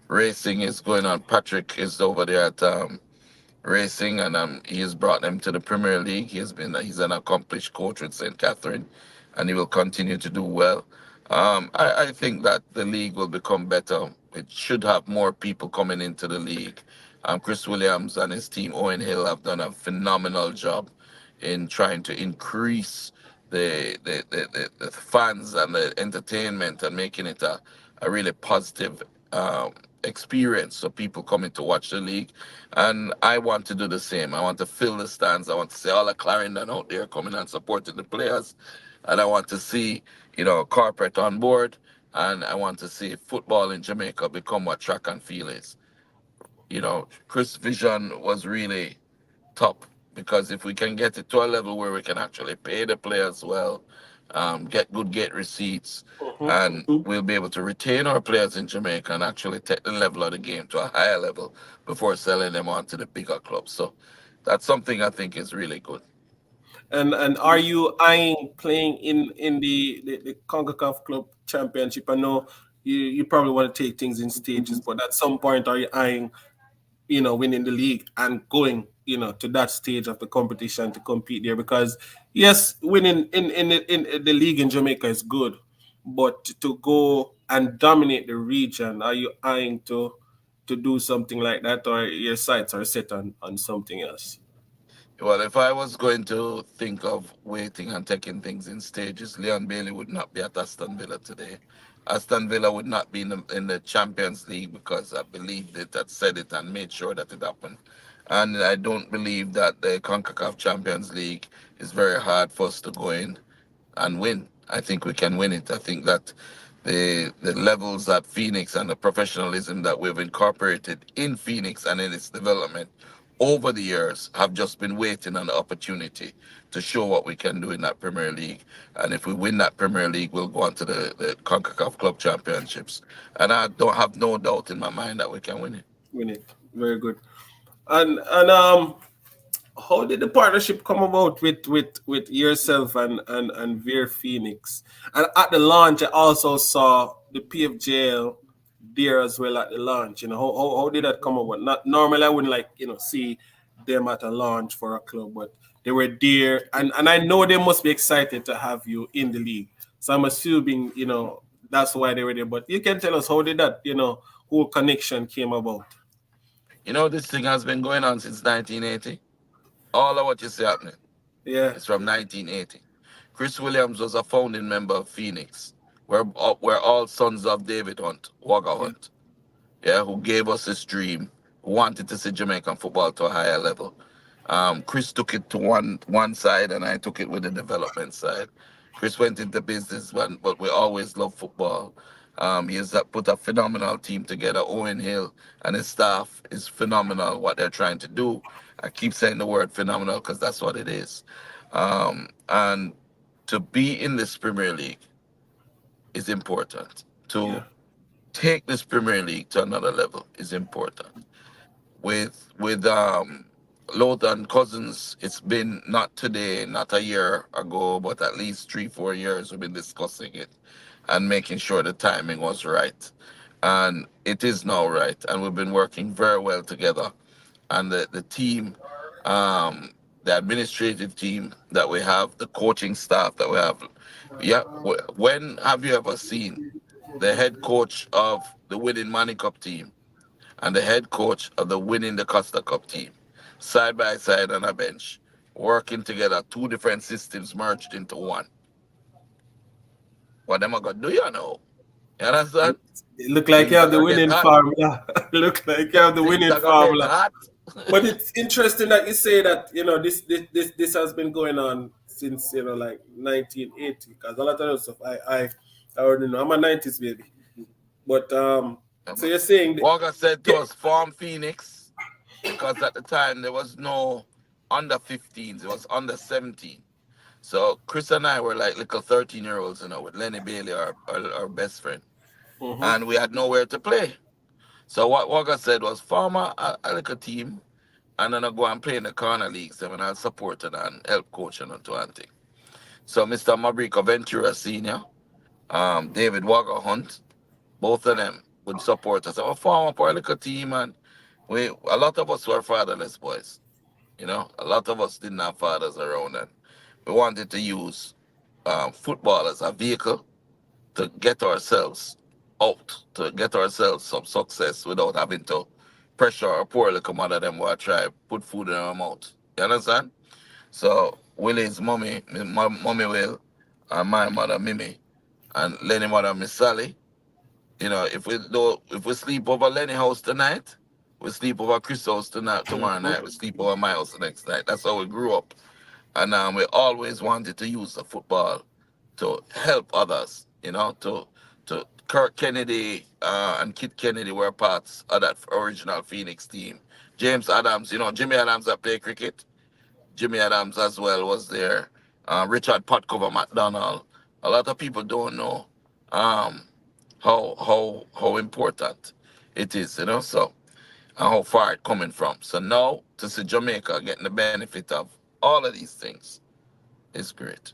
Racing is going on. Patrick is over there at racing, and he has brought them to the Premier League. He's an accomplished coach with St. Catherine, and he will continue to do well. I think that the league will become better. It should have more people coming into the league. Chris Williams and his team, Owen Hill, have done a phenomenal job in trying to increase the fans and the entertainment and making it a really positive experience so people coming to watch the league. And I want to do the same. I want to fill the stands. I want to see all the Clarendon out there coming and supporting the players. And I want to see, corporate on board. And I want to see football in Jamaica become what track and field is. Chris' vision was really top, because if we can get it to a level where we can actually pay the players well, get good gate receipts, Mm-hmm. and we'll be able to retain our players in Jamaica and actually take the level of the game to a higher level before selling them on to the bigger clubs. So that's something I think is really good. And are you eyeing playing in the CONCACAF Club Championship? I know you probably want to take things in stages, but at some point, are you eyeing, winning the league and going, to that stage of the competition to compete there? Because yes, winning in the league in Jamaica is good, but to go and dominate the region, are you eyeing to do something like that, or your sights are set on something else? Well, if I was going to think of waiting and taking things in stages, Leon Bailey would not be at Aston Villa today. Aston Villa would not be in the Champions League because I believed it, had said it, and made sure that it happened. And I don't believe that the CONCACAF Champions League is very hard for us to go in and win. I think we can win it. I think that the levels at Phoenix and the professionalism that we've incorporated in Phoenix and in its development over the years have just been waiting on the opportunity to show what we can do in that Premier League. And if we win that Premier League, we'll go on to the CONCACAF Club Championships. And I don't have no doubt in my mind that we can win it. Win it. Very good. And how did the partnership come about with yourself and Vere Phoenix? And at the launch, I also saw the PFJL there as well at the launch. How did that come about? Not normally I wouldn't like see them at a launch for a club, but they were there, and I know they must be excited to have you in the league. So I'm assuming that's why they were there. But you can tell us, how did that whole connection came about? This thing has been going on since 1980. All of what you see happening Yeah, is from 1980. Chris Williams was a founding member of Phoenix, where all sons of David Hunt, Wagga yeah. Hunt, yeah, who gave us this dream, who wanted to see Jamaican football to a higher level. Chris took it to one side, and I took it with the development side. Chris went into business, but we always love football. He has put a phenomenal team together. Owen Hill and his staff is phenomenal. What they're trying to do, I keep saying the word phenomenal because that's what it is. And to be in this Premier League is important. To Yeah, take this Premier League to another level is important. With Lowdown Cousins, it's been not today, not a year ago, but at least 3-4 years we've been discussing it and making sure the timing was right. And it is now right. And we've been working very well together. And the team, the administrative team that we have, the coaching staff that we have. Yeah, when have you ever seen the head coach of the winning Manny Cup team and the head coach of the winning the Costa Cup team, side by side on a bench, working together, two different systems merged into one? What them are gonna do, you know? You understand? it look like you Things have are the gonna get winning hot. formula. Look like you have the Things winning are gonna get formula. hot. But it's interesting that you say that this has been going on since like 1980. Because a lot of stuff I already know. I'm a 90s baby. But so you're saying Walker said to yeah. us, form Phoenix, because at the time there was no under 15s, it was under 17. So Chris and I were like little 13-year-olds, with Lenny Bailey, our best friend. Mhm. And we had nowhere to play. So what I said was, form a like a team, and then I go and play in the corner leagues, and I'll support it and help coach and to and thing. So Mr. Mabrico Ventura Senior, David Walker Hunt, both of them would support us. So form up our little team, and we a lot of us were fatherless boys. You know, a lot of us didn't have fathers around, and we wanted to use football as a vehicle to get ourselves out, to get ourselves some success without having to pressure or poor little mother them who try put food in our mouth. You understand? So Willie's mommy, my mommy Will, and my mother Mimi, and Lenny mother Miss Sally. You know, if we sleep over Lenny house tonight, we sleep over Chris house tonight. Tomorrow Mm-hmm. night we sleep over my house the next night. That's how we grew up, and we always wanted to use the football to help others. You know, to Kirk Kennedy and Kit Kennedy were parts of that original Phoenix team. James Adams, you know, Jimmy Adams that played cricket. Jimmy Adams as well was there. Richard Potcover McDonald. A lot of people don't know um, how important it is, you know. So and how far it coming from. So now to see Jamaica getting the benefit of all of these things is great.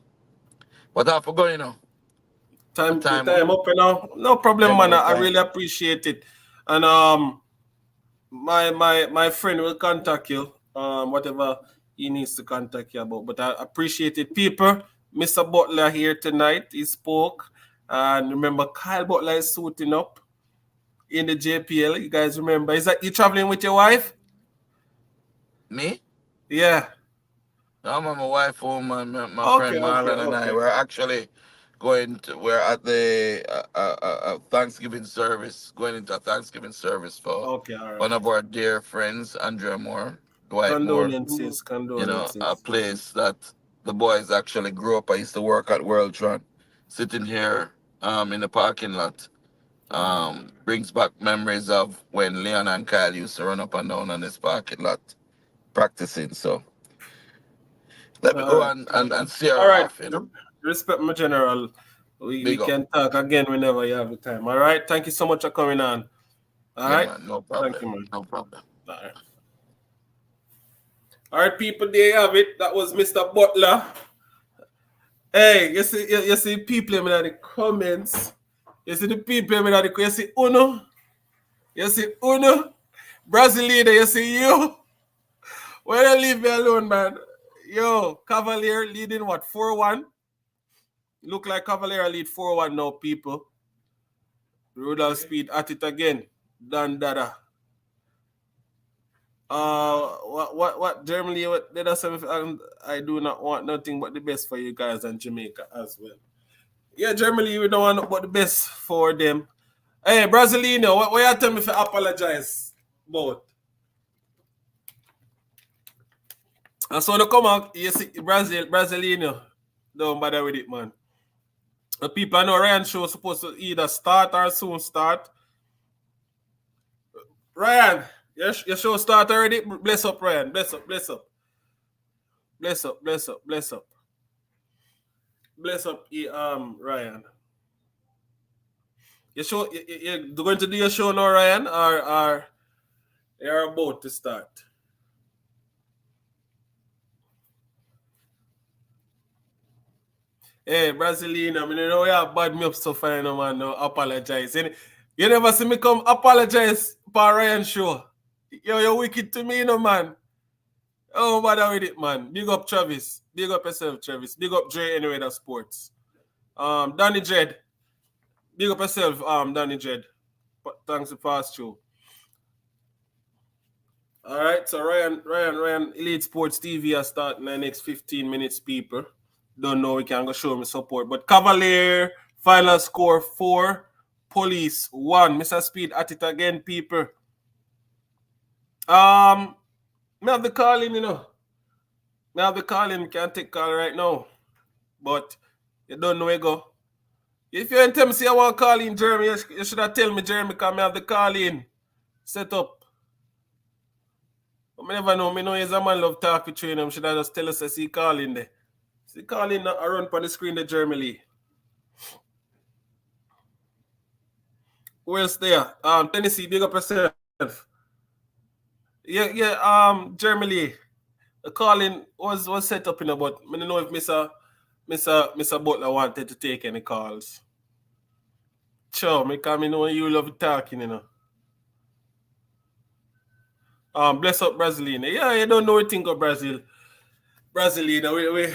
But I forgot, you know, my time Time up, you know. No problem, end man. my I time. really appreciate it. And my friend will contact you. Whatever he needs to contact you about. But I appreciate it. People, Mr. Butler here tonight. He spoke. And remember, Kyle Butler is suiting up in the JPL. You guys remember? Is that you traveling with your wife? Me? Yeah. I'm on my wife home and my Okay, friend okay, Marlon and I. okay. We're actually we're at the Thanksgiving service, going into a Thanksgiving service for Okay, all right. one of our dear friends, Andrea Moore, Dwight Moore. Condolences, You know, a condolences. place that the boys actually grew up. I used to work at World Tron, sitting here in the parking lot. Brings back memories of when Leon and Kyle used to run up and down on this parking lot practicing. So let me All go right. and see All her right. off, you know. Respect my general. We Big up. can talk again whenever you have the time. All right. Thank you so much for coming on. All Yeah, right. man, no Thank problem. you, man. No problem. All right. All right, people. There you have it. That was Mr. Butler. Hey, you see people in the comments. You see the people in the you see Uno. You see Uno. Brazilian, you see you. Where you leave me alone, man? Yo, Cavalier leading what 4-1. Look like Cavalier lead 4-1 now, people. Rudolph Speed at it again. Dan Dada. What Germany what did I say? I do not want nothing but the best for you guys and Jamaica as well. Yeah, Germany, we don't want but the best for them. Hey, Brazilino, what you tell me if I apologize about? And so they come out, you see Brazilino. Don't bother with it, man. The people I know Ryan show supposed to either start or soon start. Ryan, your show start already? Bless up, Ryan. Bless up, bless up. Bless up, bless up, bless up. Bless up, Ryan. Your show, you're going to do your show now, Ryan, or you're about to start? Hey, Brazilian, I mean, you know, you have bad me up so far, no man, no apologize. You never see me come apologize for Ryan show. Yo, you're wicked to me, no man. Oh, bother with it, man. Big up Travis. Big up yourself, Travis. Big up Dre anyway, that sports. Danny Jed. Big up yourself, Danny Jed. Thanks for pass through. All right, so Ryan, Elite Sports TV are starting in the next 15 minutes, people. Don't know, we can go show me support. But Cavalier, final score 4, Police 1. Mr. Speed at it again, people. Me have the call in, you know. Me have the call in, can't take call right now. But you don't know where go. If you ain't tell me say I want to call in Jeremy, you should have tell me Jeremy because I have the call in set up. But I never know. I know he's a man love talk with you. Should I just tell us as he call in there? See call in around on the screen the Jeremy Lee. Where's there? Tennessee, big up yourself. Yeah. Jeremy Lee. The calling was set up in but I don't know if Mr. Butler wanted to take any calls. Sure, me come know you love talking. Bless up Brazilian. Yeah, you don't know anything of Brazil. Brazilian, we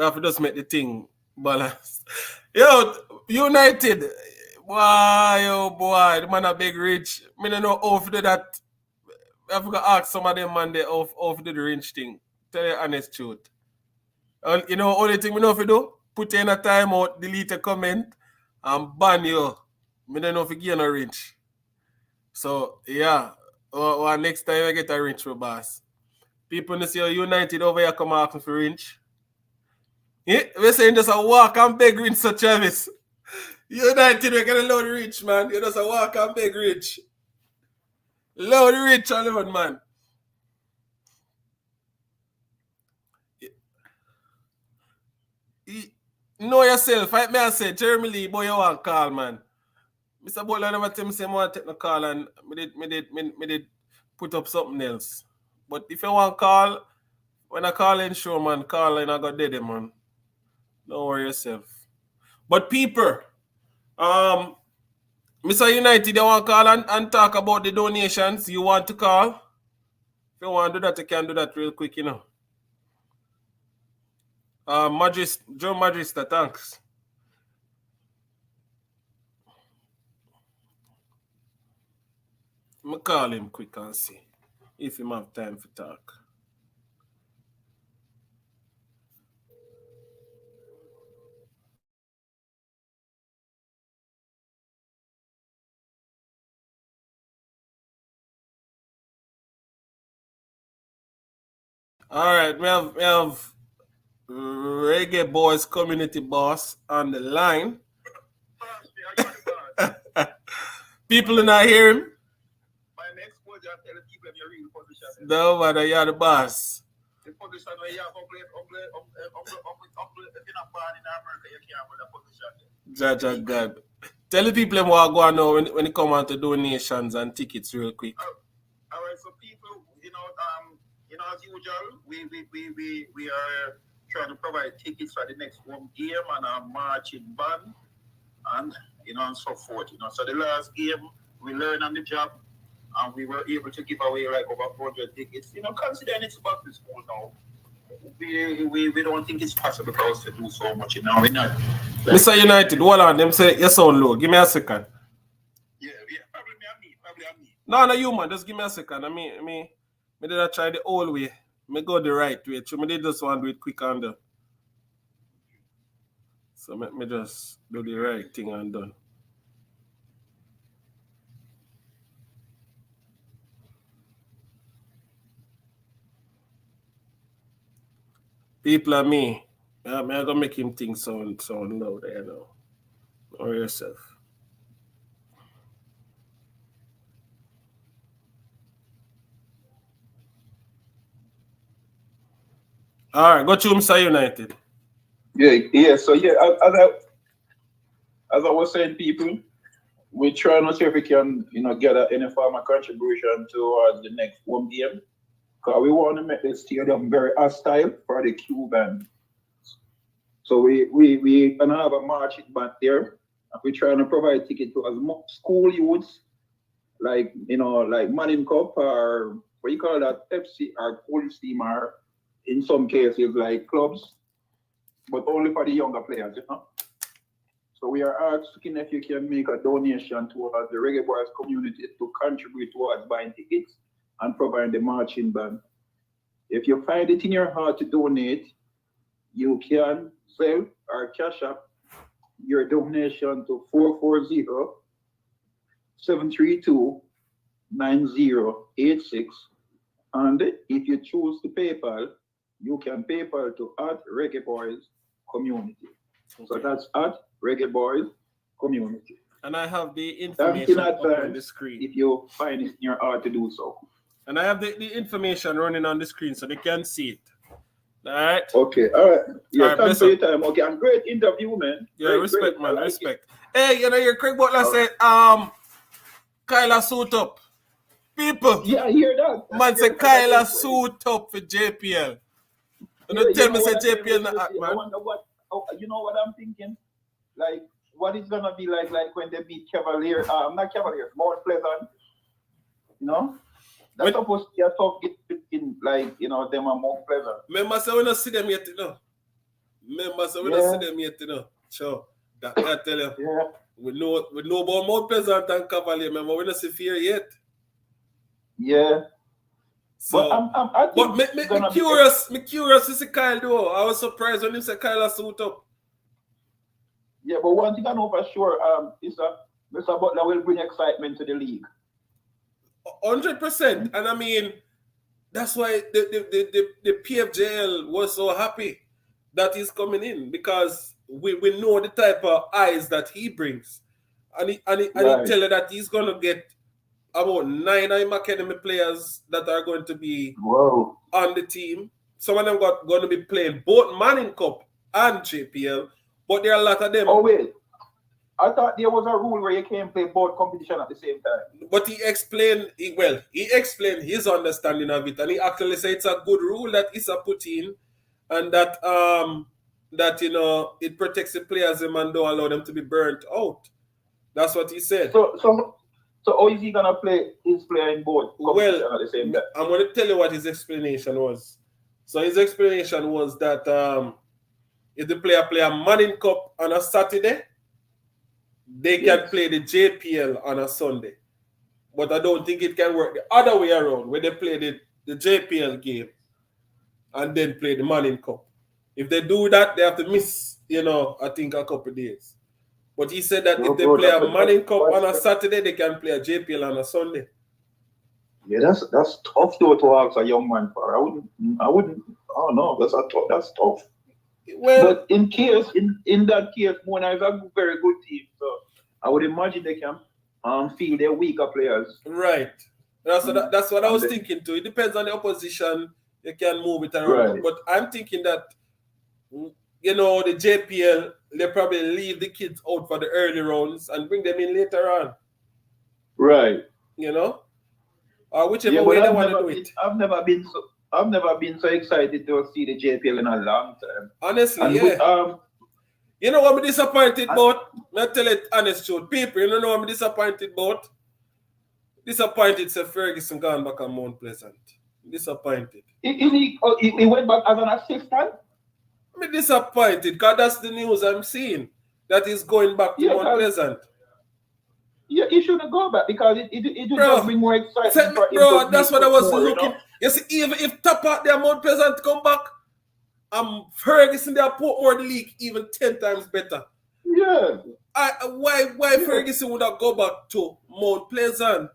have to just make the thing balance. Yo, United. Boy, oh boy, the man a big rich. Me don't know how to do that. I have to ask some of them man they how to do the rich thing. Tell you the honest truth. Only thing we know if you do, put in a timeout, delete a comment, and ban you. Me don't know if you get a range. So yeah, or next time I get a range for boss. People in the United over here come asking for range. Yeah, we're saying just a walk and beg range so Travis. United we're gonna load rich man. You just a walk and beg rich. Load rich alone man. Know yourself. May I say, Jeremy Lee, boy, you want call, man. Mr. Butler never tell me say I want to take the call and me did put up something else. But if you want call, when I call in show, man, call and I got dead, man. Don't worry yourself. But people, Mr. United, you want to call and talk about the donations you want to call? If you want to do that, you can do that real quick, Joe Magister, thanks. I'm call him quick and see if he have time for talk. All right, we have Reggae Boys community boss on the line. People not hear him. No, but you're the boss. The position where you have Jaja God. Tell the people what go on now when it come on to donations and tickets real quick. All right, so people, as usual, we are trying to provide tickets for the next home game and a marching band and and so forth. So the last game we learned on the job and we were able to give away like over 400 tickets. Considering it's back to school now, we don't think it's possible for us to do so much. We're not. Mr. United, hold on. Them say you sound low. Give me a second. Yeah, probably me. No, you man. Just give me a second. Me did I try the old way. Me go the right way. So me did just want to do it quick and done. So me just do the right thing and done. People are me. I'm gonna make him think sound loud, Or yourself. All right, go to Mr. United. Yeah. So as I was saying, people, we try to see if we can, get any form of contribution towards the next home game. Because we want to make the stadium very hostile for the Cubans. So we gonna have a marching band there. And we're trying to provide tickets to as much school youths, like like Manning Cup or what you call that, Pepsi or Cold Steam, or in some cases like clubs, but only for the younger players, So we are asking if you can make a donation towards the Reggae Boys community to contribute towards buying tickets and providing the marching band. If you find it in your heart to donate, you can sell or cash up your donation to 440-732-9086. And if you choose to PayPal, you can PayPal to @Reggae Boys Community. Okay. So that's @Reggae Boys Community. And I have the information up on the screen. If you find it in your heart to do so. And I have the information running on the screen so they can see it. All right. Okay, all right. Yeah, All right, thanks bless for up. your time. Okay, and great interview, man. Yeah, Great, respect, great. man, I like respect. Hey, you know, your Craig Butler said, Kyla suit up. People, Yeah, I hear that. man say Kyla suit up for JPL. And don't tell me say JPL not act, I man. wonder what. You know what I'm thinking? Like, what it's gonna be like when they beat Cavalier? Not Cavalier, Mount Pleasant. You know, that's supposed to be a tough game in, like, you know, them and Mount Pleasant. Remember, say we don't see them yet, you know. Remember, say we don't see them yet, you know. Sure, that I tell you. Yeah. We know about Mount Pleasant and Cavalier. Remember, we don't see fear yet. Yeah. So, I think me curious. Me curious to see Kyle though. I was surprised when he said Kyle suit up. Yeah, but one thing I know for sure, is that Mr. Butler will bring excitement to the league. 100%. And I mean, that's why the PFJL was so happy that he's coming in, because we know the type of eyes that he brings. And he tell you that he's gonna get about 9 academy players that are going to be on the team. Some of them going to be playing both Manning Cup and JPL, but there are a lot of them. Oh wait, I thought there was a rule where you can't play both competition at the same time. But he explained his understanding of it, and he actually said it's a good rule that ISSA put in, and that you know, it protects the players and don't allow them to be burnt out. That's what he said. So how is he gonna play his player in both competition at the same time? I'm gonna tell you what his explanation was. So his explanation was that if the player play a Manning Cup on a Saturday, they can play the JPL on a Sunday. But I don't think it can work the other way around, where they play the JPL game and then play the Manning Cup. If they do that, they have to miss, you know, I think a couple of days. But he said that if they play a Manning Cup on a Saturday, they can play a JPL on a Sunday. Yeah, that's tough though to ask a young man for. I wouldn't. Oh no, that's tough. Well, but in that case, Mona is a very good team, so I would imagine they can feel their weaker players. Right. That's what I was thinking too. It depends on the opposition. You can move it around. Right. But I'm thinking that, you know, the JPL, they probably leave the kids out for the early rounds and bring them in later on. Right. You know? Or whichever way they want to do it. I've never been so excited to see the JPL in a long time. Honestly, you know what I'm disappointed about? I'll tell it honest truth. People, you know what I'm disappointed about? Disappointed Sir Ferguson gone back on Mount Pleasant. Disappointed. He went back as an assistant? I'm disappointed because that's the news I'm seeing. That he's going back to Mount Pleasant. Yeah, he shouldn't go back because it would just bring more excitement for him. Bro, that's what I was looking. You see, even if top out there Mount Pleasant come back, Ferguson there put more the league even 10 times better. Yeah. Why Ferguson would have go back to Mount Pleasant?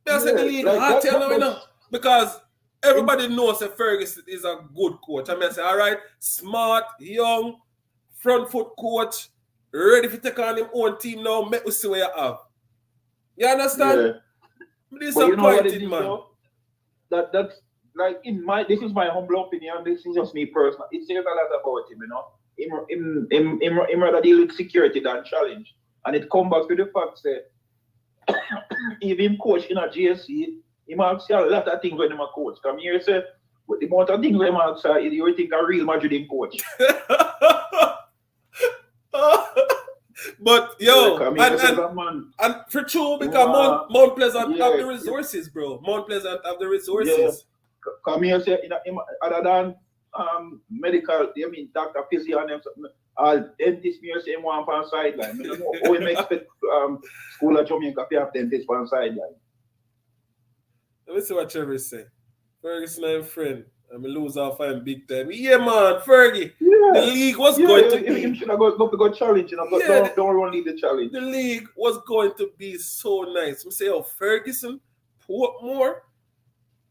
That's the league hot, you know, because everybody knows that Ferguson is a good coach. I mean, I say, all right, smart, young, front foot coach, ready to take on his own team now. Make us see what you have. You understand? Yeah. Disappointed, you know man. That's like this is my humble opinion. This is just me personal. It says a lot about him, you know. Him rather deal with security than challenge, and it comes back to the fact that even coach in a GSC, he might see a lot of things when he coach. Come here, say, with the amount of things when he might say, you think a real Madrid coach. But yo, and for true, because Mount Pleasant have the resources, bro. Mount Pleasant have the resources. Yeah. Come here, say, other than medical, I mean, Dr. Physio and them, dentist me say one on sideline. I don't know how we expect school of Jamaica to have dentist on sideline. Let me see what Trevor say. Ferguson and friend. I'm lose off him big time. Yeah, man, Fergie. Yeah. The league was going to be. Him should have go challenge. You know, don't run lead the challenge. The league was going to be so nice. We say, Ferguson, Portmore.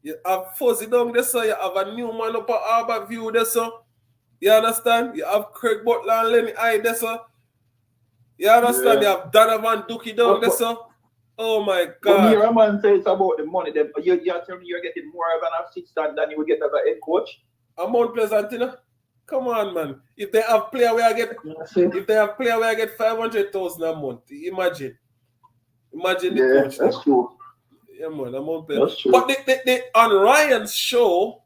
You have Fuzzy down there, so you have a new man up at Harbour View there, so. You understand? You have Craig Butler and Lenny I there, so. You understand? You have Donovan Dookie down there, so. Oh my God. When your man says about the money, then you're telling me you're getting more as an assistant than you would get as a head coach? Mount Pleasant, you know? Come on, man. If they have player where I get 500,000 a month, imagine the coach. That's true. Yeah, man, Mount Pleasant. That's true. But they on Ryan's show,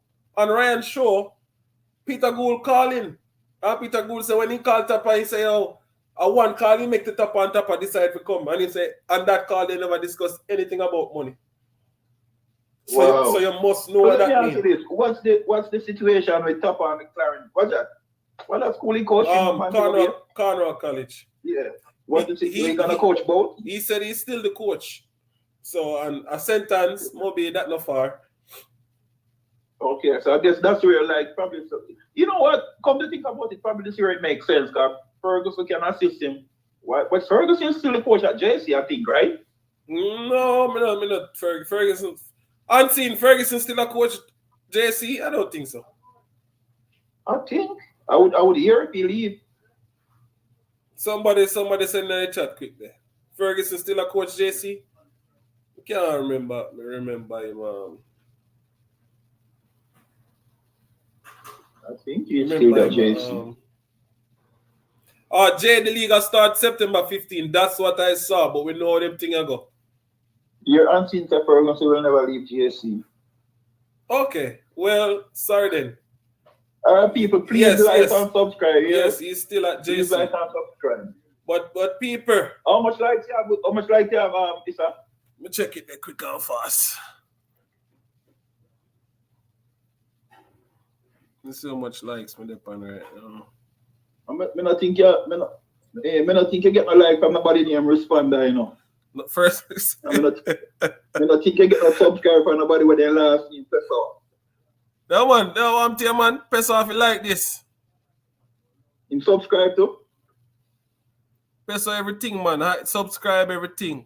Peter Gould calling. And Peter Gould said when he called Tapper, he said, "Oh, I one call, he make the Tapper and Tapper decide to come." And he said, and that call they never discuss anything about money. So, Wow. so you must know what Let me that answer means. this. What's the situation with Tapper and McLaren? What's that? What that school he coaching? Cornwall College. Yeah. What's the situation? He gonna coach both? He said he's still the coach. So, and a sentence, maybe that not far. Okay, so I guess that's where, like, probably, you know what? Come to think about it, probably this year it makes sense, because Ferguson can assist him. But Ferguson is still the coach at JC, I think, right? No, me not. Ferguson. I've seen Ferguson still a coach JC. I don't think so. I think I would hear if he leave. Somebody send in the chat quick there. Ferguson still a coach JC. I can't remember him. I think he's still at JC. Jay, the league start September 15. That's what I saw, but we know how them thing go. Your unseen Ferguson will never leave JC. Okay, well, sorry then. People, please like and subscribe. Yes, he's still at JC. Please like and subscribe. But people, how much like you have? Issa? Let me check it there quick and fast. Let's see how much likes me depend right now. I not think you get no like from nobody named responder, you know. Not first. I not think you get no subscribe from nobody with their last name press off. That one, man, press off it like this. In subscribe to? Press off everything, man. Subscribe everything.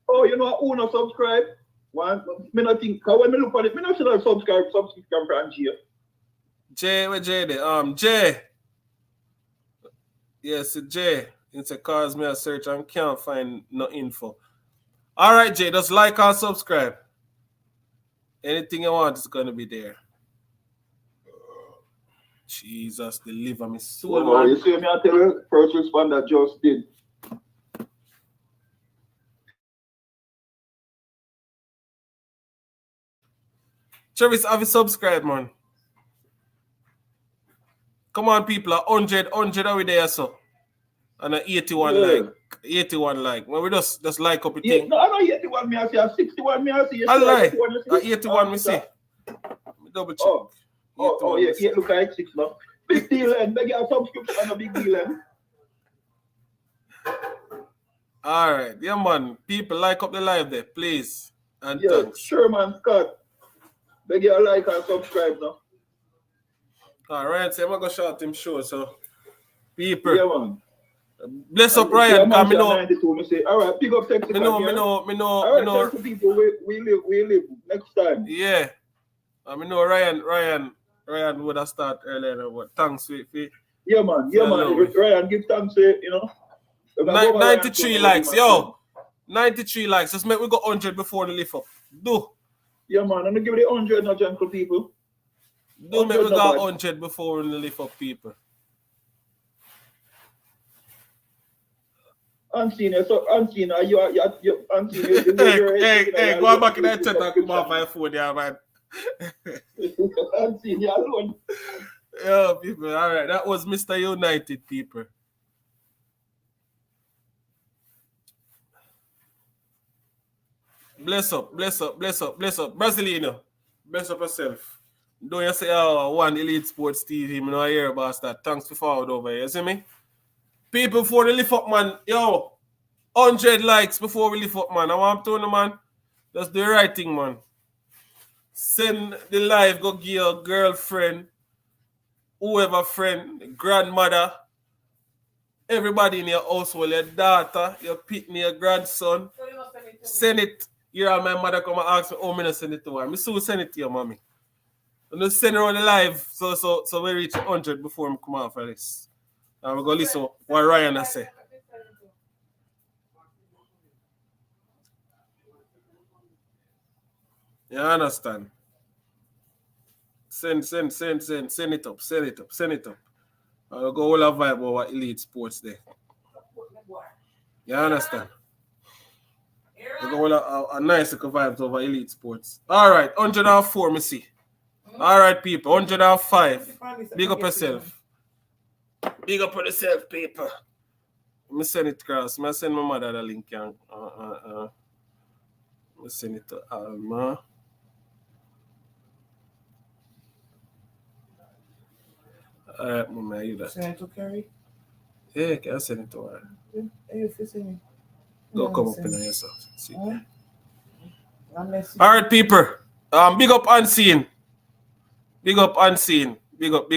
Oh, you know who not subscribe? One, me not think. Cause when me look at it, me not should subscribe from G. Jay, where Jay there? Jay. Yes, Jay. It's a cause me a search and can't find no info. All right, Jay, just like and subscribe. Anything you want is gonna be there. Jesus, deliver me soul, man. You see me, I tell you, first responder just did. Travis, have you subscribed, man? Come on, people, 100 are we there, so? And 81 like. When we just like up a thing. No, I know 81 me I see, 61 me I see. I lie. 81 me see. Double check. Oh, yeah, it look like 6 now. Big deal, and they get a subscription and a big deal. All right. Yeah, man. People, like up the live there, please. And thanks. Sure, man, Scott. They get a like and subscribe now. All right, so I'm going to shout him show, so people. Yeah, man. Bless up Ryan, because me know. 92, me say, all right, pick up text. Me know. All right, thanks to people, we live next time. Yeah. I mean, know Ryan would have started earlier, but thanks for yeah, man. Ryan, give thanks, you know. 93 likes, yo. 93 likes. Just make we go 100 before the lift up. Do. Yeah, man. I'm going to give it 100 now, gentle people. Do make we go 100 before the lift up, people. Unseen, you Hey, go back in that chat and come off my phone, yeah, man. Unseen, you alone. Yeah, people, all right. That was Mr. United, people. Bless up. Brasilino, bless up yourself. Don't you say, one Elite Sports TV, I know I hear about that. Thanks for forward over here, you see me? People, before they lift up, man, 100 likes before we lift up, man. I want to tell you, man, that's the right thing, man. Send the live, go give your girlfriend, whoever friend, grandmother, everybody in your household, your daughter, your pitney, your grandson. Send it. Here, my mother come and ask me, I'm going to send it to her. I soon send it to your mommy. And just send her on the live so we reach 100 before we come out for this. And we're going to listen to what Ryan has said. You understand? Send it up. I'll go all a vibe over Elite Sports there. You understand? We'll go all a nice vibes over Elite Sports. All right, 104, me see. All right, people, 105. Big up yourself. Big up on yourself, people. Me send it across. Me send my mother the link. Me send it to Alma. All right, Mama, you that. Send it to Kerry? Yeah, can I send it to her? Yeah, if you send it. Go come up in yourself. See. Huh? All right, people. Big up Unseen. Big up Unseen. Big up.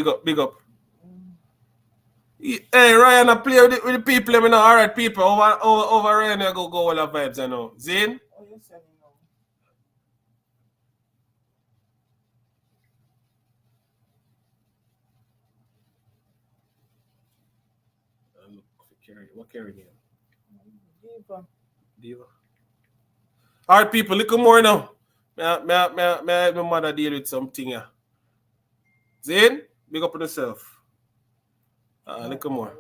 Hey, Ryan, I play with the people. Let me know. All right, people. Over Ryan, I go all the vibes, I know. Zane? Oh, you send it now. Look for Kerry. What Kerry name? Diva. All right, people. Look more now. My mother deal with something here. Zane, big up on yourself. Look more.